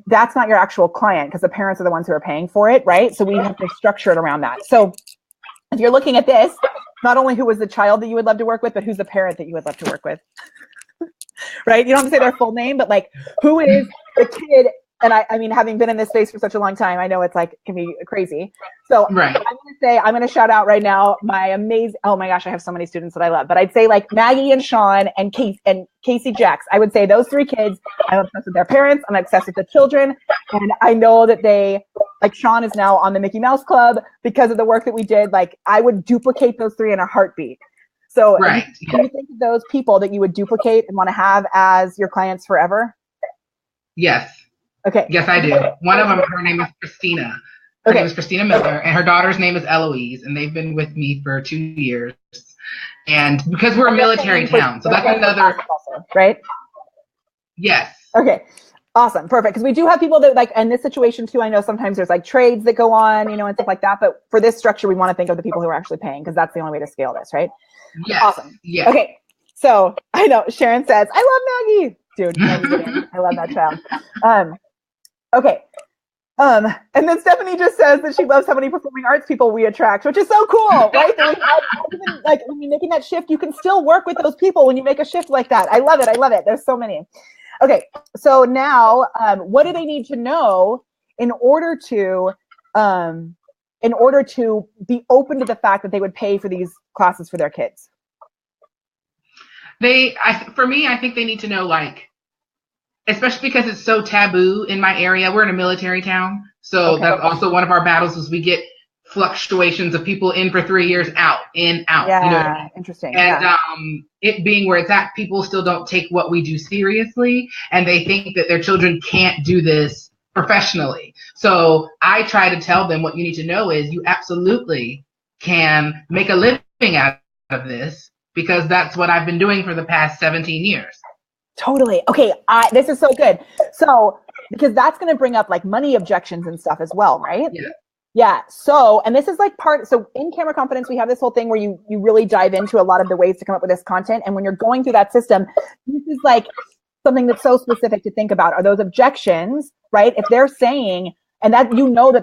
that's not your actual client, because the parents are the ones who are paying for it, right? So we have to structure it around that. So if you're looking at this, not only who was the child that you would love to work with, but who's the parent that you would love to work with, right? You don't have to say their full name, but, like, who is the kid? And I mean, having been in this space for such a long time, I know it's, like, can be crazy. So right. I'm going to shout out right now my amazing, oh my gosh, I have so many students that I love, but I'd say, like, Maggie and Sean and Casey Jax. I would say those 3 kids, I'm obsessed with their parents. I'm obsessed with the children. And I know that like, Sean is now on the Mickey Mouse Club because of the work that we did. Like, I would duplicate those 3 in a heartbeat. So
right.
Do you think of those people that you would duplicate and want to have as your clients forever?
Yes.
Okay.
Yes, I do. One of them, her name is Christina. Her name is Christina Miller, and her daughter's name is Eloise, and they've been with me for 2 years. And because we're a military town, so that's another,
right?
Yes.
Okay. Awesome. Perfect. Because we do have people that, like, in this situation too, I know sometimes there's, like, trades that go on, and stuff like that. But for this structure, we want to think of the people who are actually paying, because that's the only way to scale this, right?
Yes.
Awesome.
Yes.
Okay. So I know Sharon says, I love Maggie. Dude, I love that child. Okay. And then Stephanie just says that she loves how many performing arts people we attract, which is so cool, right? Even, like, when you're making that shift, you can still work with those people when you make a shift like that. I love it. I love it. There's so many. Okay. So now, what do they need to know in order to be open to the fact that they would pay for these classes for their kids?
For me, I think they need to know, like, especially because it's so taboo in my area. We're in a military town. So
Okay.
that's also one of our battles is we get fluctuations of people in for 3 years, out, in, out.
Yeah,
You know what I mean?
interesting.
And
Yeah.
it being where it's at, people still don't take what we do seriously, and they think that their children can't do this professionally. So I try to tell them what you need to know is you absolutely can make a living out of this, because that's what I've been doing for the past 17 years.
Totally. Okay. This is so good. So, because that's going to bring up like money objections and stuff as well, right?
Yeah.
Yeah. So, and this is like so in Camera Confidence, we have this whole thing where you really dive into a lot of the ways to come up with this content. And when you're going through that system, this is like something that's so specific to think about are those objections, right? If they're saying, and that,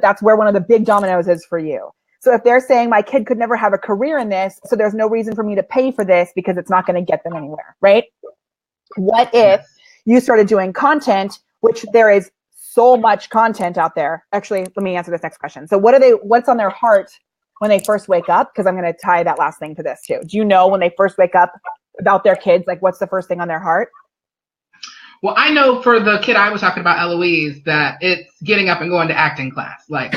that's where one of the big dominoes is for you. So if they're saying my kid could never have a career in this, so there's no reason for me to pay for this because it's not going to get them anywhere, right? What if you started doing content, which there is so much content out there. Actually, let me answer this next question. So what's on their heart when they first wake up? Because I'm going to tie that last thing to this too. Do you know when they first wake up about their kids, like what's the first thing on their heart?
Well, I know for the kid I was talking about, Eloise, that it's getting up and going to acting class. Like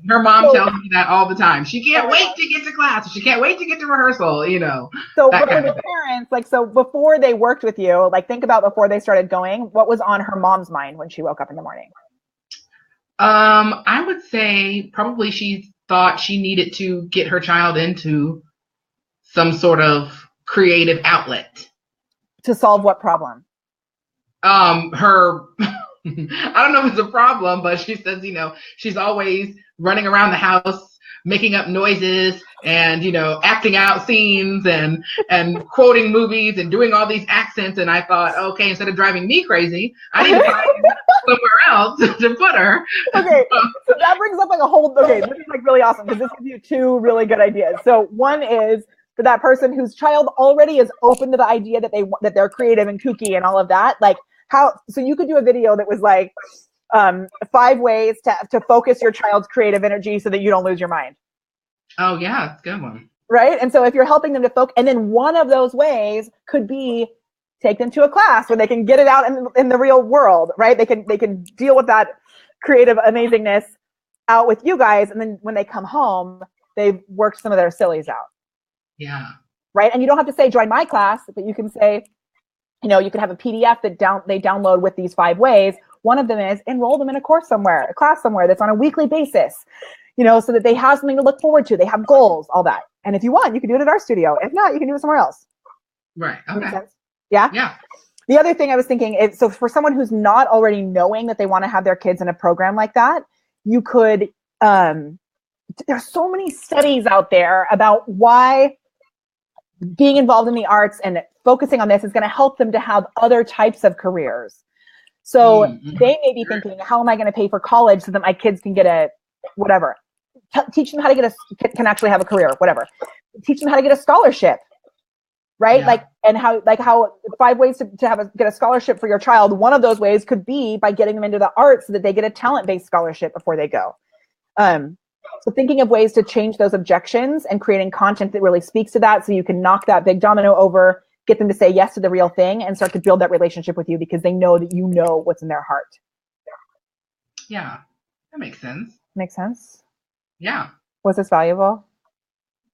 her mom tells me that all the time. She can't wait to get to class. She can't wait to get to rehearsal, you know.
So for the parents, like, so before they worked with you, like think about before they started going, what was on her mom's mind when she woke up in the morning?
I would say probably she thought she needed to get her child into some sort of creative outlet.
To solve what problem?
Her I don't know if it's a problem, but she says, you know, she's always running around the house, making up noises and, you know, acting out scenes and quoting movies and doing all these accents. And I thought, okay, instead of driving me crazy, I need to find somewhere else to put her.
Okay, so that brings up like this is like really awesome because this gives you two really good ideas. So one is for that person whose child already is open to the idea that they're creative and kooky and all of that, like, so you could do a video that was like 5 ways to focus your child's creative energy so that you don't lose your mind.
Oh yeah, that's a good one.
Right? And so if you're helping them to focus, and then one of those ways could be take them to a class where they can get it out in the real world, right? They can deal with that creative amazingness out with you guys, and then when they come home, they've worked some of their sillies out.
Yeah.
Right? And you don't have to say join my class, but you can say, you know, you can have a PDF that they download with these 5 ways. One of them is enroll them in a course somewhere, a class somewhere that's on a weekly basis, you know, so that they have something to look forward to. They have goals, all that. And if you want, you can do it at our studio. If not, you can do it somewhere else.
Right. Okay.
Makes sense? Yeah?
Yeah.
The other thing I was thinking is, so for someone who's not already knowing that they want to have their kids in a program like that, you could, there's so many studies out there about why being involved in the arts and focusing on this is going to help them to have other types of careers. So they may be thinking, how am I going to pay for college so that my kids can get a whatever? Teach them how to can actually have a career, whatever. Teach them how to get a scholarship, right?
Yeah.
And how 5 ways to get a scholarship for your child. One of those ways could be by getting them into the arts so that they get a talent-based scholarship before they go. So thinking of ways to change those objections and creating content that really speaks to that so you can knock that big domino over, get them to say yes to the real thing and start to build that relationship with you because they know that you know what's in their heart.
Yeah, that makes sense.
Makes sense?
Yeah.
Was this valuable?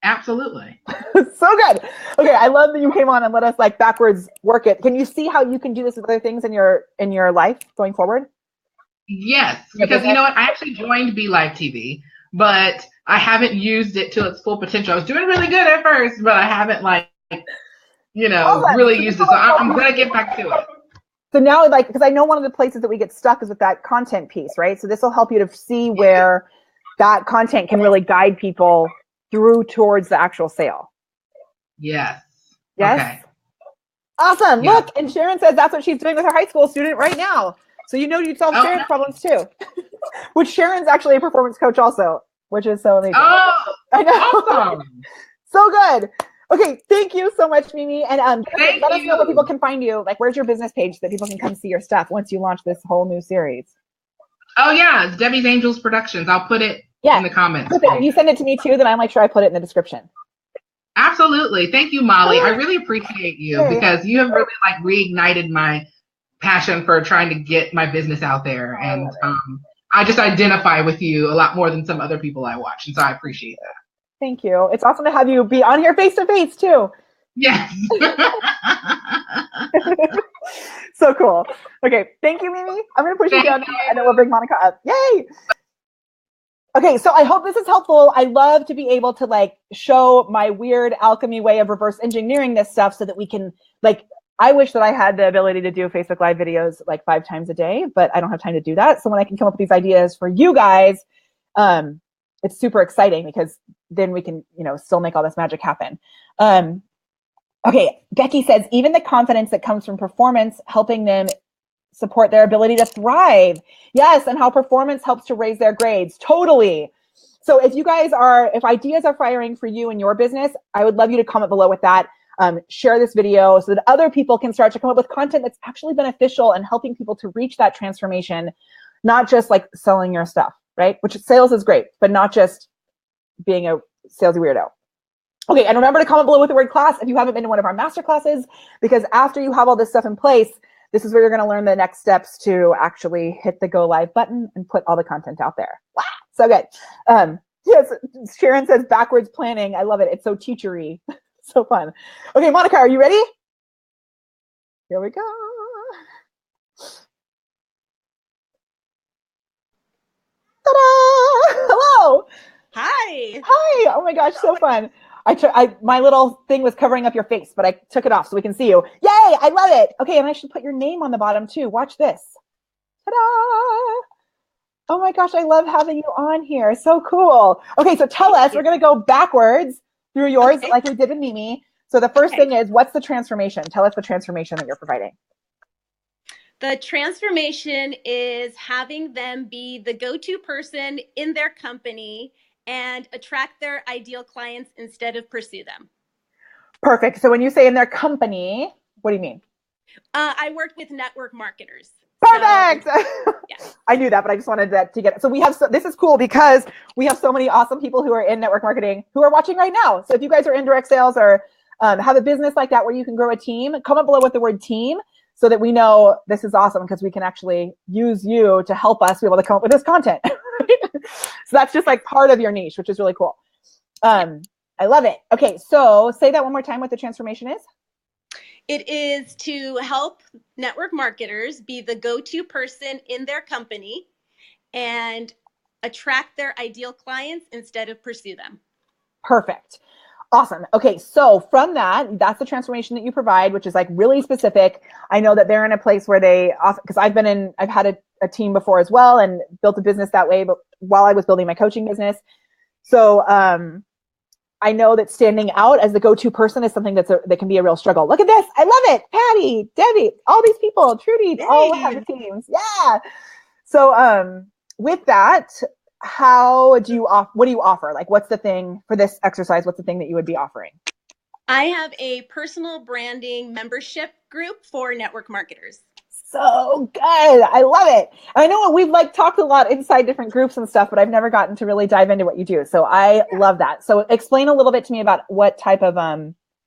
Absolutely.
So good. Okay, I love that you came on and let us like backwards work it. Can you see how you can do this with other things in your life going forward?
Yes, because you know what? I actually joined BeLive TV, but I haven't used it to its full potential. I was doing really good at first, but I haven't really used it. So I'm going to get back to it.
So now, because I know one of the places that we get stuck is with that content piece, right? So this will help you to see where that content can really guide people through towards the actual sale.
Yes.
Yes. Okay. Awesome. Yeah. Look, and Sharon says that's what she's doing with her high school student right now. So you know you'd solve Sharon's problems too. Which Sharon's actually a performance coach also, which is so amazing.
Oh,
I know.
Awesome.
So good. Okay, thank you so much, Mimi. And let us know where people can find you. Like, where's your business page so that people can come see your stuff once you launch this whole new series?
Oh yeah, it's Debbie's Angels Productions. I'll put it in the comments.
Perfect. You send it to me too, then I'll make sure I put it in the description.
Absolutely. Thank you, Molly. I really appreciate you because you have really reignited my passion for trying to get my business out there. And I just identify with you a lot more than some other people I watch. And so I appreciate that.
Thank you. It's awesome to have you be on here face to face too.
Yes.
So cool. Okay. Thank you, Mimi. I'm going to push you down now, and then we'll bring Monica up. Yay. Okay. So I hope this is helpful. I love to be able to like show my weird alchemy way of reverse engineering this stuff so that we can like, I wish that I had the ability to do Facebook Live videos like 5 times a day, but I don't have time to do that. So when I can come up with these ideas for you guys, it's super exciting because then we can, you know, still make all this magic happen. Okay, Becky says, even the confidence that comes from performance, helping them support their ability to thrive. Yes, and how performance helps to raise their grades. Totally. So if you guys are, if ideas are firing for you and your business, I would love you to comment below with that. Share this video so that other people can start to come up with content that's actually beneficial and helping people to reach that transformation, not just like selling your stuff, right? Which sales is great, but not just being a salesy weirdo. Okay, and remember to comment below with the word class if you haven't been to one of our master classes, because after you have all this stuff in place, this is where you're going to learn the next steps to actually hit the go live button and put all the content out there. Wow, so good. Yes, Sharon says backwards planning. I love it. It's so teachery. So fun. Okay, Monica, are you ready? Here we go. Ta-da! Hello.
Hi.
Hi. Oh my gosh, so fun. My little thing was covering up your face, but I took it off so we can see you. Yay! I love it. Okay, and I should put your name on the bottom too. Watch this. Ta-da! Oh my gosh, I love having you on here. So cool. Okay, so tell us, we're going to go backwards through yours like we did with Mimi. So the first thing is, what's the transformation? Tell us the transformation that you're providing.
The transformation is having them be the go-to person in their company and attract their ideal clients instead of pursue them.
Perfect. So when you say in their company, what do you mean?
I work with network marketers.
Perfect.
So, yeah.
I knew that, but I just wanted that to get it. So we have, this is cool because we have so many awesome people who are in network marketing who are watching right now. So if you guys are in direct sales or have a business like that where you can grow a team, comment below with the word team so that we know this is awesome because we can actually use you to help us be able to come up with this content. So that's just like part of your niche, which is really cool. I love it. Okay, so say that one more time, what the transformation is.
It is to help network marketers be the go-to person in their company and attract their ideal clients instead of pursue them. Perfect.
Awesome. Okay, so from that, that's the transformation that you provide, which is like really specific. I know that they're in a place where they, because I've had a team before as well and built a business that way, but while I was building my coaching business. So I know that standing out as the go-to person is something that can be a real struggle. Look at this. I love it. Patty, Debbie, all these people, Trudy, all have the teams. Yeah. So with that, what do you offer? Like, what's the thing for this exercise? What's the thing that you would be offering?
I have a personal branding membership group for network marketers.
So good. I love it. I know we've like talked a lot inside different groups and stuff, but I've never gotten to really dive into what you do. So I love that. So explain a little bit to me about what type of,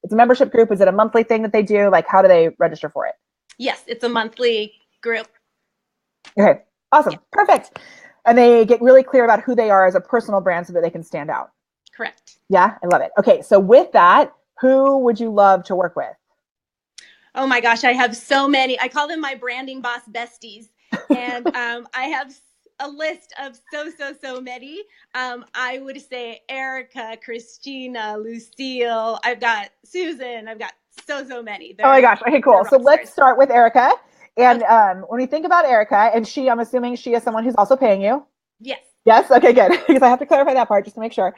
it's a membership group. Is it a monthly thing that they do? Like, how do they register for it?
Yes, it's a monthly group.
Okay. Awesome. Yeah. Perfect. And they get really clear about who they are as a personal brand so that they can stand out.
Correct.
Yeah. I love it. Okay. So with that, who would you love to work with?
Oh my gosh, I have so many. I call them my branding boss besties. And I have a list of so many. I would say Erica, Christina, Lucille. I've got Susan. I've got so many.
Oh my gosh. Okay, cool. So let's start with Erica. And when we think about Erica, and I'm assuming she is someone who's also paying you.
Yes.
Yes. Okay, good. Because I have to clarify that part just to make sure.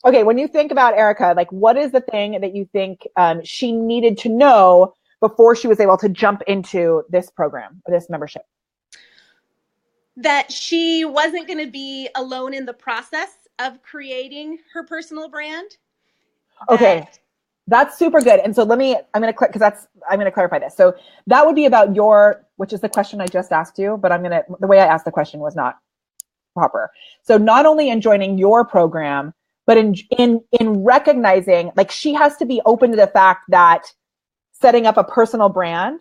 Okay. When you think about Erica, like what is the thing that you think she needed to know before she was able to jump into this program or this membership?
That she wasn't going to be alone in the process of creating her personal brand.
Okay. That's super good. And so I'm going to clarify this. So that would be about which is the question I just asked you, but the way I asked the question was not proper. So not only in joining your program, but in recognizing, like, she has to be open to the fact that setting up a personal brand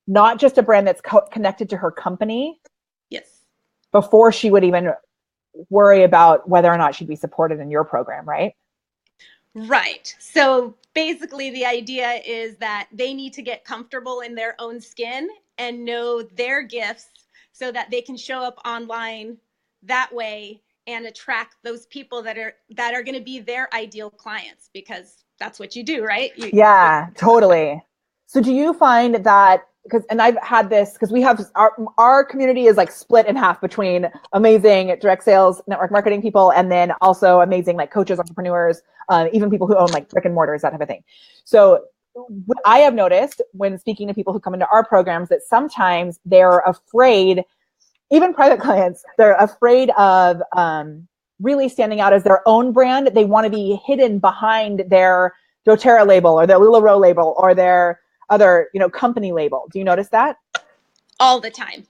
not just a brand that's connected to her company.
Yes.
Before she would even worry about whether or not she'd be supported in your program, right?
Right. So basically the idea is that they need to get comfortable in their own skin and know their gifts so that they can show up online that way and attract those people that are going to be their ideal clients, because that's what you do, right?
Yeah, totally. So do you find that, and I've had this, because we have our community is like split in half between amazing direct sales, network marketing people, and then also amazing like coaches, entrepreneurs, even people who own like brick and mortars, that type of thing. So what I have noticed when speaking to people who come into our programs, that sometimes they're afraid, even private clients, they're afraid of really standing out as their own brand. They want to be hidden behind their doTERRA label or their LuLaRoe label or their other, company label. Do you notice that?
All the time.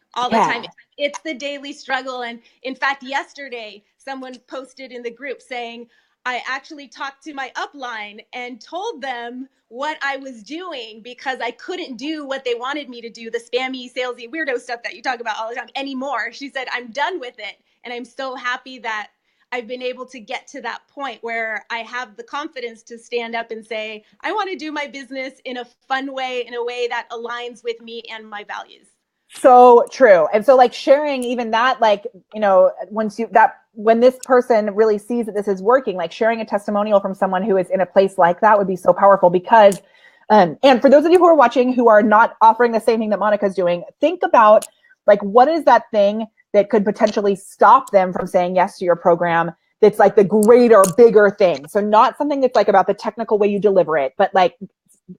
It's the daily struggle. And in fact, yesterday, someone posted in the group saying, I actually talked to my upline and told them what I was doing because I couldn't do what they wanted me to do, the spammy, salesy, weirdo stuff that you talk about all the time anymore. She said, I'm done with it. And I'm so happy that I've been able to get to that point where I have the confidence to stand up and say, I want to do my business in a fun way, in a way that aligns with me and my values.
So true. And so like sharing even that, like, when this person really sees that this is working, like sharing a testimonial from someone who is in a place like that would be so powerful because, and for those of you who are watching who are not offering the same thing that Monica's doing, think about like, what is that thing that could potentially stop them from saying yes to your program? That's like the greater, bigger thing. So not something that's like about the technical way you deliver it, but like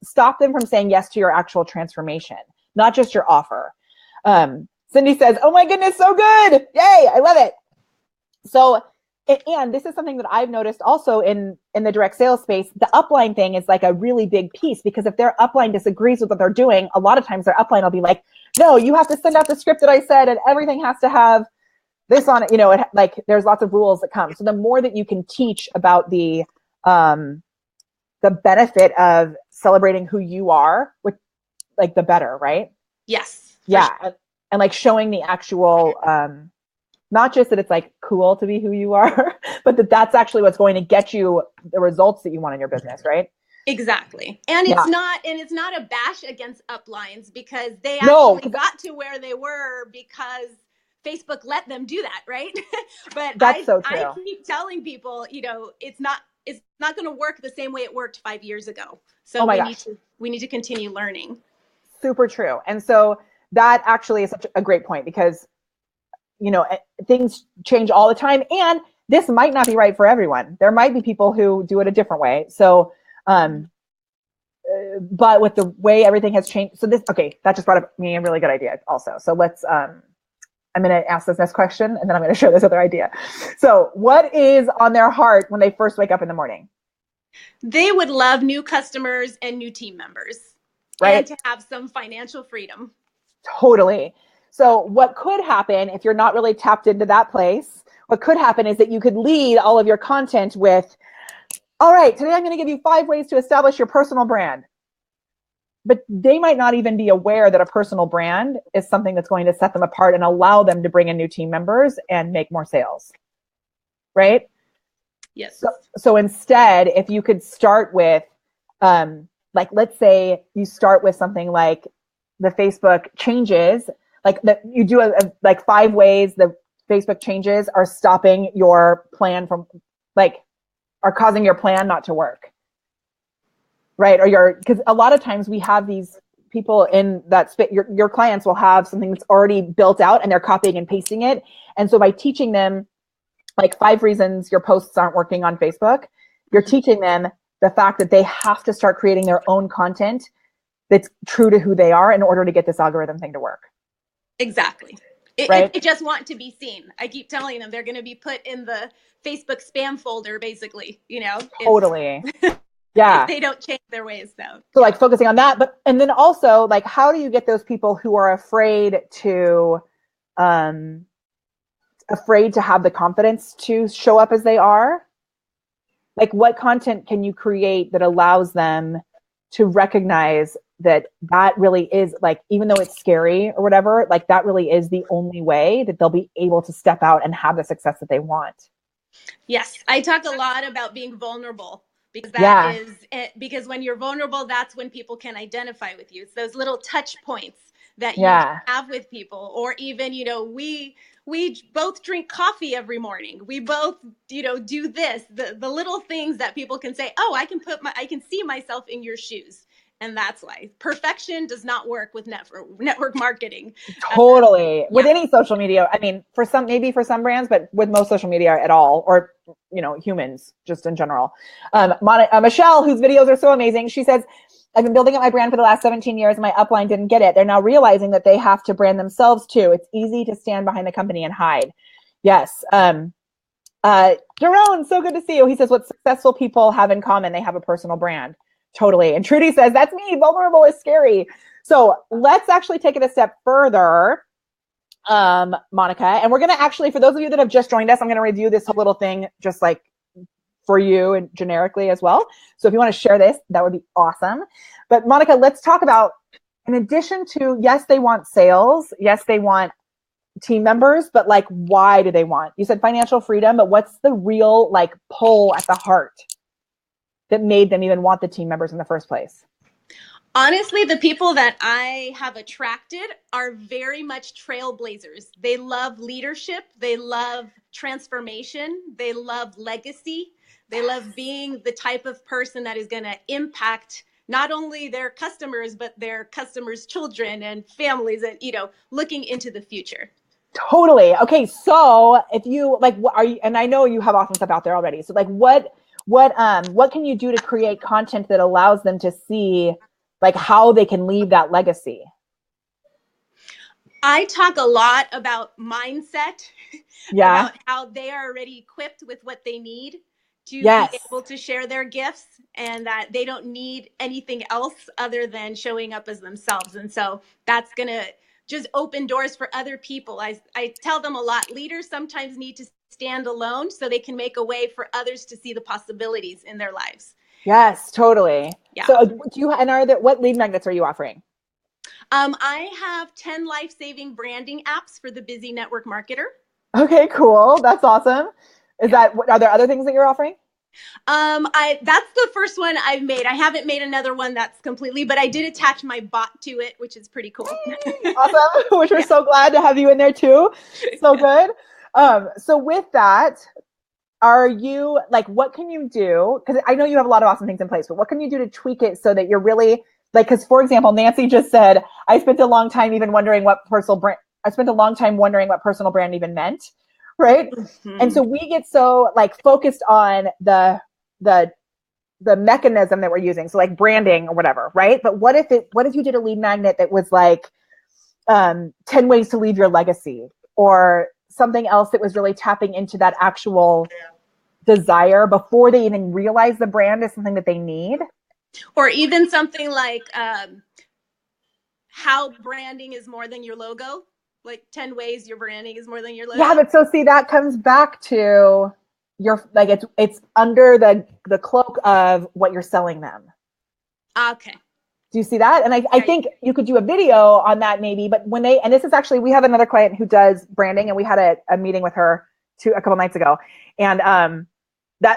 stop them from saying yes to your actual transformation, not just your offer. Cindy says, oh my goodness, so good. Yay, I love it. So, and this is something that I've noticed also in the direct sales space. The upline thing is like a really big piece because if their upline disagrees with what they're doing, a lot of times their upline will be like, no, you have to send out the script that I said and everything has to have this on it. Like there's lots of rules that come. So the more that you can teach about the benefit of celebrating who you are, with like the better, right?
Yes.
Yeah. Sure. And like showing the actual, not just that it's like cool to be who you are, but that's actually what's going to get you the results that you want in your business, right?
Exactly. And it's not a bash against uplines because they actually got to where they were because Facebook let them do that, right? But
that's so true.
I keep telling people, it's not going to work the same way it worked 5 years ago. So we need to continue learning.
Super true. And so that actually is such a great point because, things change all the time and this might not be right for everyone. There might be people who do it a different way. So, but with the way everything has changed, that just brought up me a really good idea also. So let's, I'm going to ask this next question and then I'm going to share this other idea. So what is on their heart when they first wake up in the morning?
They would love new customers and new team members, right? And to have some financial freedom.
Totally. So what could happen if you're not really tapped into that place, what could happen is that you could lead all of your content with, all right, today I'm going to give you 5 ways to establish your personal brand. But they might not even be aware that a personal brand is something that's going to set them apart and allow them to bring in new team members and make more sales. Right?
Yes.
So instead, if you could start with, like, let's say you start with something like the Facebook changes, like that you do like 5 ways the Facebook changes are stopping your plan from, like, are causing your plan not to work. Right? Or because a lot of times we have these people in that space, your clients will have something that's already built out and they're copying and pasting it. And so by teaching them like 5 reasons your posts aren't working on Facebook, you're teaching them the fact that they have to start creating their own content that's true to who they are in order to get this algorithm thing to work.
Exactly.
Right?
It just want to be seen. I keep telling them they're going to be put in the Facebook spam folder, basically,
Totally. Yeah.
If they don't change their ways, though.
So like focusing on that, and then also like, how do you get those people who are afraid to have the confidence to show up as they are? Like what content can you create that allows them to recognize that really is like, even though it's scary or whatever, like that really is the only way that they'll be able to step out and have the success that they want.
Yes, I talk a lot about being vulnerable because because when you're vulnerable, that's when people can identify with you. It's those little touch points that you have with people, or even, we both drink coffee every morning. We both, do this, the little things that people can say, oh, I can see myself in your shoes. And that's why perfection does not work with network marketing.
Totally. With any social media. I mean, maybe for some brands, but with most social media at all, or, humans just in general. Michelle, whose videos are so amazing, she says, I've been building up my brand for the last 17 years. My upline didn't get it. They're now realizing that they have to brand themselves too. It's easy to stand behind the company and hide. Yes. Jerome, so good to see you. He says, what successful people have in common? They have a personal brand. Totally. And Trudy says, that's me. Vulnerable is scary. So let's actually take it a step further, Monica. And we're going to actually, for those of you that have just joined us, I'm going to review this whole little thing just like for you and generically as well. So if you want to share this, that would be awesome. But Monica, let's talk about, in addition to, yes, they want sales. Yes, they want team members, but like, why do they want? You said financial freedom, but what's the real like pull at the heart that made them even want the team members in the first place?
Honestly, the people that I have attracted are very much trailblazers. They love leadership. They love transformation. They love legacy. They love being the type of person that is going to impact not only their customers, but their customers' children and families, and, looking into the future.
Totally. Okay. So if you like, what are you, and I know you have awesome stuff out there already. So like what can you do to create content that allows them to see like how they can leave that legacy?
I talk a lot about mindset, about how they are already equipped with what they need to be able to share their gifts, and that they don't need anything else other than showing up as themselves. And so that's going to just open doors for other people. I tell them a lot, leaders sometimes need to stand alone so they can make a way for others to see the possibilities in their lives.
Yes, totally.
Yeah.
So what lead magnets are you offering?
I have 10 life-saving branding apps for the busy network marketer.
Okay, cool. That's awesome. Are there other things that you're offering?
That's the first one I've made. I haven't made another one that's completely, but I did attach my bot to it, which is pretty cool.
Awesome. Which we're so glad to have you in there too. So good. So with that, are you like, what can you do? Because I know you have a lot of awesome things in place, but what can you do to tweak it so that you're really like, because for example, Nancy just said, I spent a long time wondering what personal brand even meant. Right. Mm-hmm. And so we get so like focused on the mechanism that we're using. So like branding or whatever. Right. But what if you did a lead magnet that was like 10 ways to leave your legacy, or something else that was really tapping into that actual desire before they even realize the brand is something that they need?
Or even something like how branding is more than your logo, like 10 ways your branding is more than your logo.
Yeah, but so see, that comes back to your, like, it's under the cloak of what you're selling them.
Okay.
Do you see that? And I think you could do a video on that maybe, but and this is actually, we have another client who does branding, and we had a meeting with her a couple nights ago. And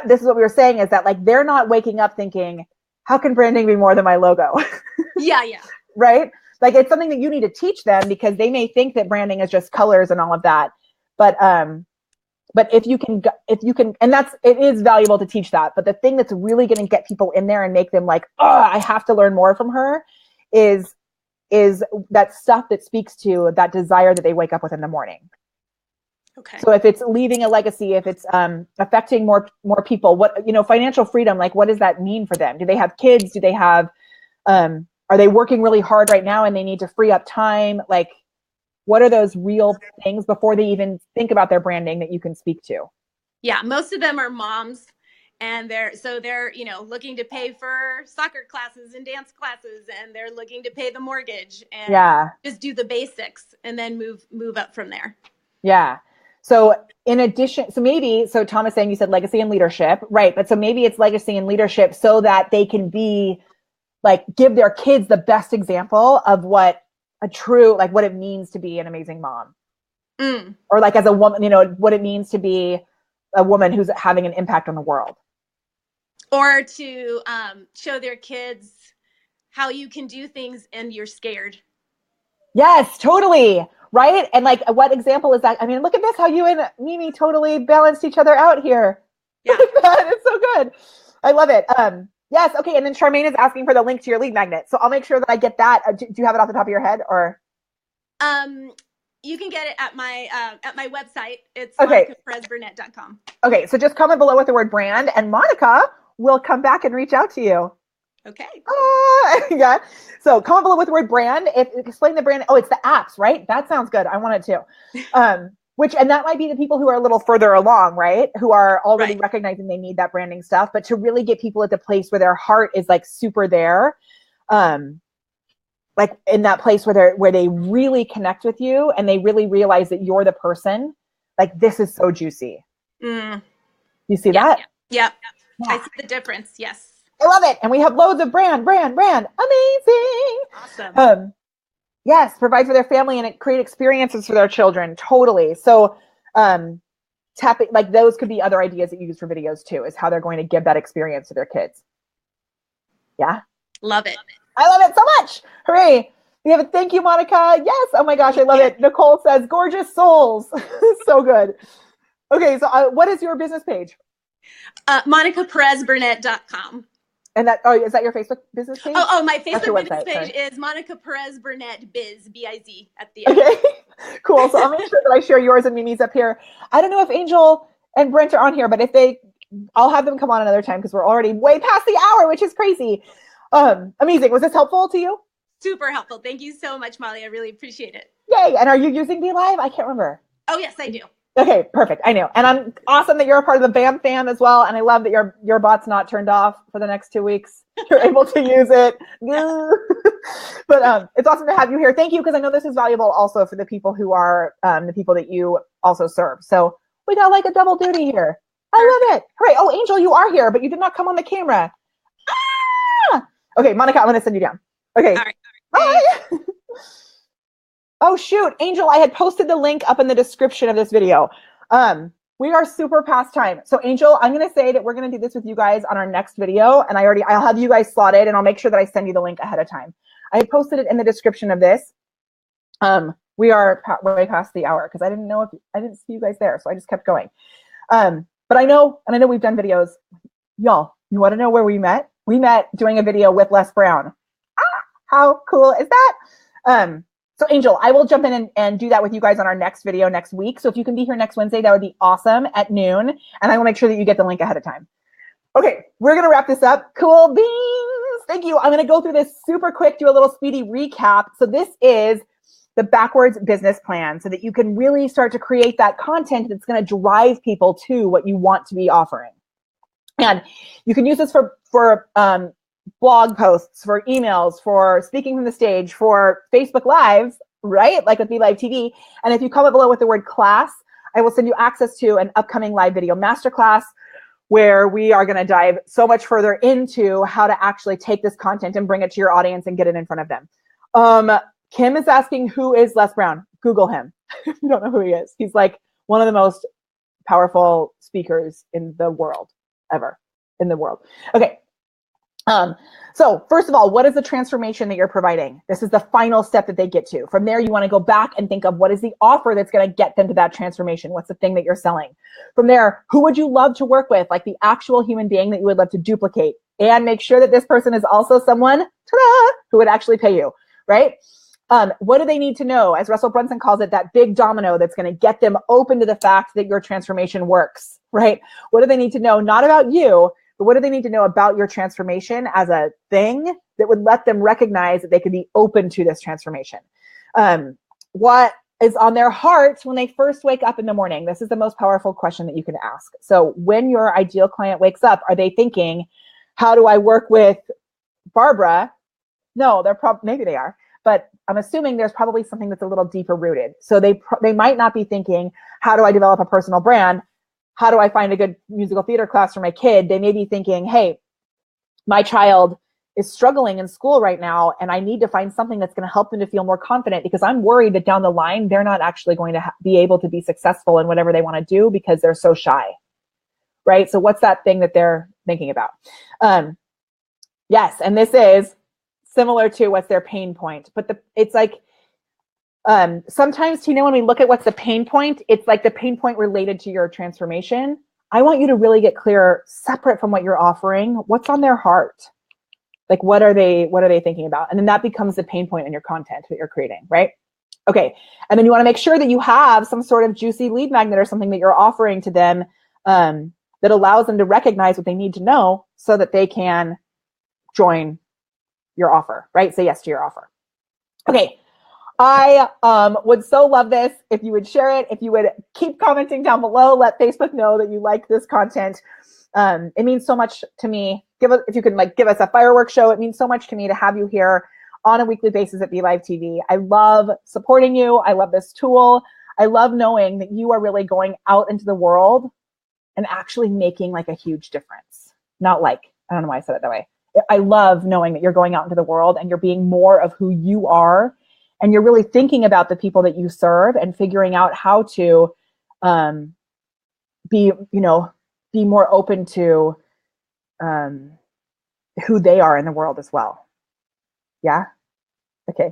this is what we were saying, is that like, they're not waking up thinking, how can branding be more than my logo?
Yeah.
Right? Like, it's something that you need to teach them, because they may think that branding is just colors and all of that. But if you can, and it is valuable to teach that. But the thing that's really going to get people in there and make them like, oh, I have to learn more from her is that stuff that speaks to that desire that they wake up with in the morning.
Okay.
So if it's leaving a legacy, if it's affecting more people, financial freedom, like, what does that mean for them? Do they have kids? Do they have, are they working really hard right now and they need to free up time? Like, what are those real things before they even think about their branding that you can speak to?
Yeah, most of them are moms, and they're looking to pay for soccer classes and dance classes, and they're looking to pay the mortgage, and just do the basics and then move up from there.
Yeah. So in addition, so Tom is saying, you said legacy and leadership, right? But so maybe it's legacy and leadership so that they can be like give their kids the best example of what a true, like what it means to be an amazing mom. Or like as a woman, you know, what it means to be a woman who's having an impact on the world.
Or to show their kids how you can do things and you're scared.
Yes, totally. Right. And like, what example is that? I mean, look at this, how you and Mimi totally balanced each other out here.
Yeah.
It's so good. I love it. Yes. Okay. And then Charmaine is asking for the link to your lead magnet. So I'll make sure that I get that. Do you have it off the top of your head or?
You can get it at my website. It's
okay.
MonicaPerezBurnett.com.
Okay. So just comment below with the word brand and Monica will come back and reach out to you.
Okay.
Yeah. So comment below with the word brand. Explain the brand. Oh, it's the apps, right? That sounds good. I want it too. And that might be the people who are a little further along, right? Who are already recognizing they need that branding stuff, but to really get people at the place where their heart is like super there, like in that place where they really connect with you and they really realize that you're the person. Like this is so juicy. You see that?
Yeah. I see the difference. Yes.
I love it. And we have loads of brand. Amazing.
Awesome.
Yes, provide for their family and create experiences for their children. Totally. So tapping, like those could be other ideas that you use for videos too, is how they're going to give that experience to their kids. Yeah.
Love it.
I love it so much. Hooray. We have a thank you, Monica. Yes. Oh my gosh. I love it. Nicole says, gorgeous souls. So good. Okay. So what is your business page?
MonicaPerezBurnett.com.
And is that your Facebook business page?
Oh, my Facebook business page is Monica Perez Burnett Biz, B-I-Z at the end.
Okay, cool. So I'll make sure that I share yours and Mimi's up here. I don't know if Angel and Brent are on here, but I'll have them come on another time because we're already way past the hour, which is crazy. Amazing. Was this helpful to you?
Super helpful. Thank you so much, Molly. I really appreciate it.
Yay. And are you using BeLive? I can't remember.
Oh, yes, I do.
Okay, perfect. I know. And I'm awesome that you're a part of the BAM fam as well. And I love that your bot's not turned off for the next 2 weeks. You're able to use it. But it's awesome to have you here. Thank you, because I know this is valuable also for the people who are the people that you also serve. So we got like a double duty here. I love it. All right. Oh, Angel, you are here, but you did not come on the camera. Ah! Okay, Monica, I'm going to send you down. Okay.
All right.
Bye. Oh, shoot. Angel, I had posted the link up in the description of this video. We are super past time. So Angel, I'm going to say that we're going to do this with you guys on our next video. And I'll have you guys slotted and I'll make sure that I send you the link ahead of time. I had posted it in the description of this. We are way past the hour because I didn't see you guys there. So I just kept going. But I know we've done videos. Y'all, you want to know where we met? We met doing a video with Les Brown. How cool is that? So Angel, I will jump in and do that with you guys on our next video next week. So if you can be here next Wednesday, that would be awesome at noon. And I will make sure that you get the link ahead of time. Okay, we're going to wrap this up. Cool beans. Thank you. I'm going to go through this super quick, do a little speedy recap. So this is the backwards business plan so that you can really start to create that content that's going to drive people to what you want to be offering. And you can use this for blog posts, for emails, for speaking from the stage, for Facebook Lives, right? Like with BeLive TV. And if you comment below with the word class, I will send you access to an upcoming live video masterclass where we are going to dive so much further into how to actually take this content and bring it to your audience and get it in front of them. Kim is asking, who is Les Brown? Google him. If you don't know who he is. He's like one of the most powerful speakers in the world, ever in the world. Okay. So first of all, what is the transformation that you're providing? This is the final step that they get to. From there, you want to go back and think of what is the offer that's going to get them to that transformation? What's the thing that you're selling? From there, who would you love to work with? Like the actual human being that you would love to duplicate, and make sure that this person is also someone, ta-da, who would actually pay you, right? What do they need to know? As Russell Brunson calls it, that big domino that's going to get them open to the fact that your transformation works, right? What do they need to know? Not about you, but what do they need to know about your transformation as a thing that would let them recognize that they could be open to this transformation? What is on their hearts when they first wake up in the morning? This is the most powerful question that you can ask. So when your ideal client wakes up, are they thinking, how do I work with Barbara? No, maybe they are, but I'm assuming there's probably something that's a little deeper rooted. So they might not be thinking, how do I develop a personal brand? How do I find a good musical theater class for my kid? They may be thinking, hey, my child is struggling in school right now, and I need to find something that's going to help them to feel more confident, because I'm worried that down the line, they're not actually going to be able to be successful in whatever they want to do because they're so shy, right? So what's that thing that they're thinking about? Yes, and this is similar to what's their pain point, but it's like, sometimes, Tina, when we look at what's the pain point, it's like the pain point related to your transformation. I want you to really get clear, separate from what you're offering, what's on their heart. Like, what are they thinking about? And then that becomes the pain point in your content that you're creating, right? Okay. And then you want to make sure that you have some sort of juicy lead magnet or something that you're offering to them, that allows them to recognize what they need to know so that they can join your offer, right? Say yes to your offer. Okay. I would so love this if you would share it, if you would keep commenting down below, let Facebook know that you like this content. It means so much to me. If you can give us a fireworks show, it means so much to me to have you here on a weekly basis at BeLive TV. I love supporting you. I love this tool. I love knowing that you are really going out into the world and actually making like a huge difference. Not like, I don't know why I said it that way. I love knowing that you're going out into the world and you're being more of who you are. And you're really thinking about the people that you serve and figuring out how to be more open to who they are in the world as well. Yeah? Okay.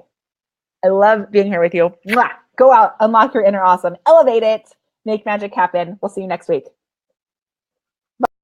I love being here with you. Mwah! Go out, unlock your inner awesome, elevate it, make magic happen. We'll see you next week.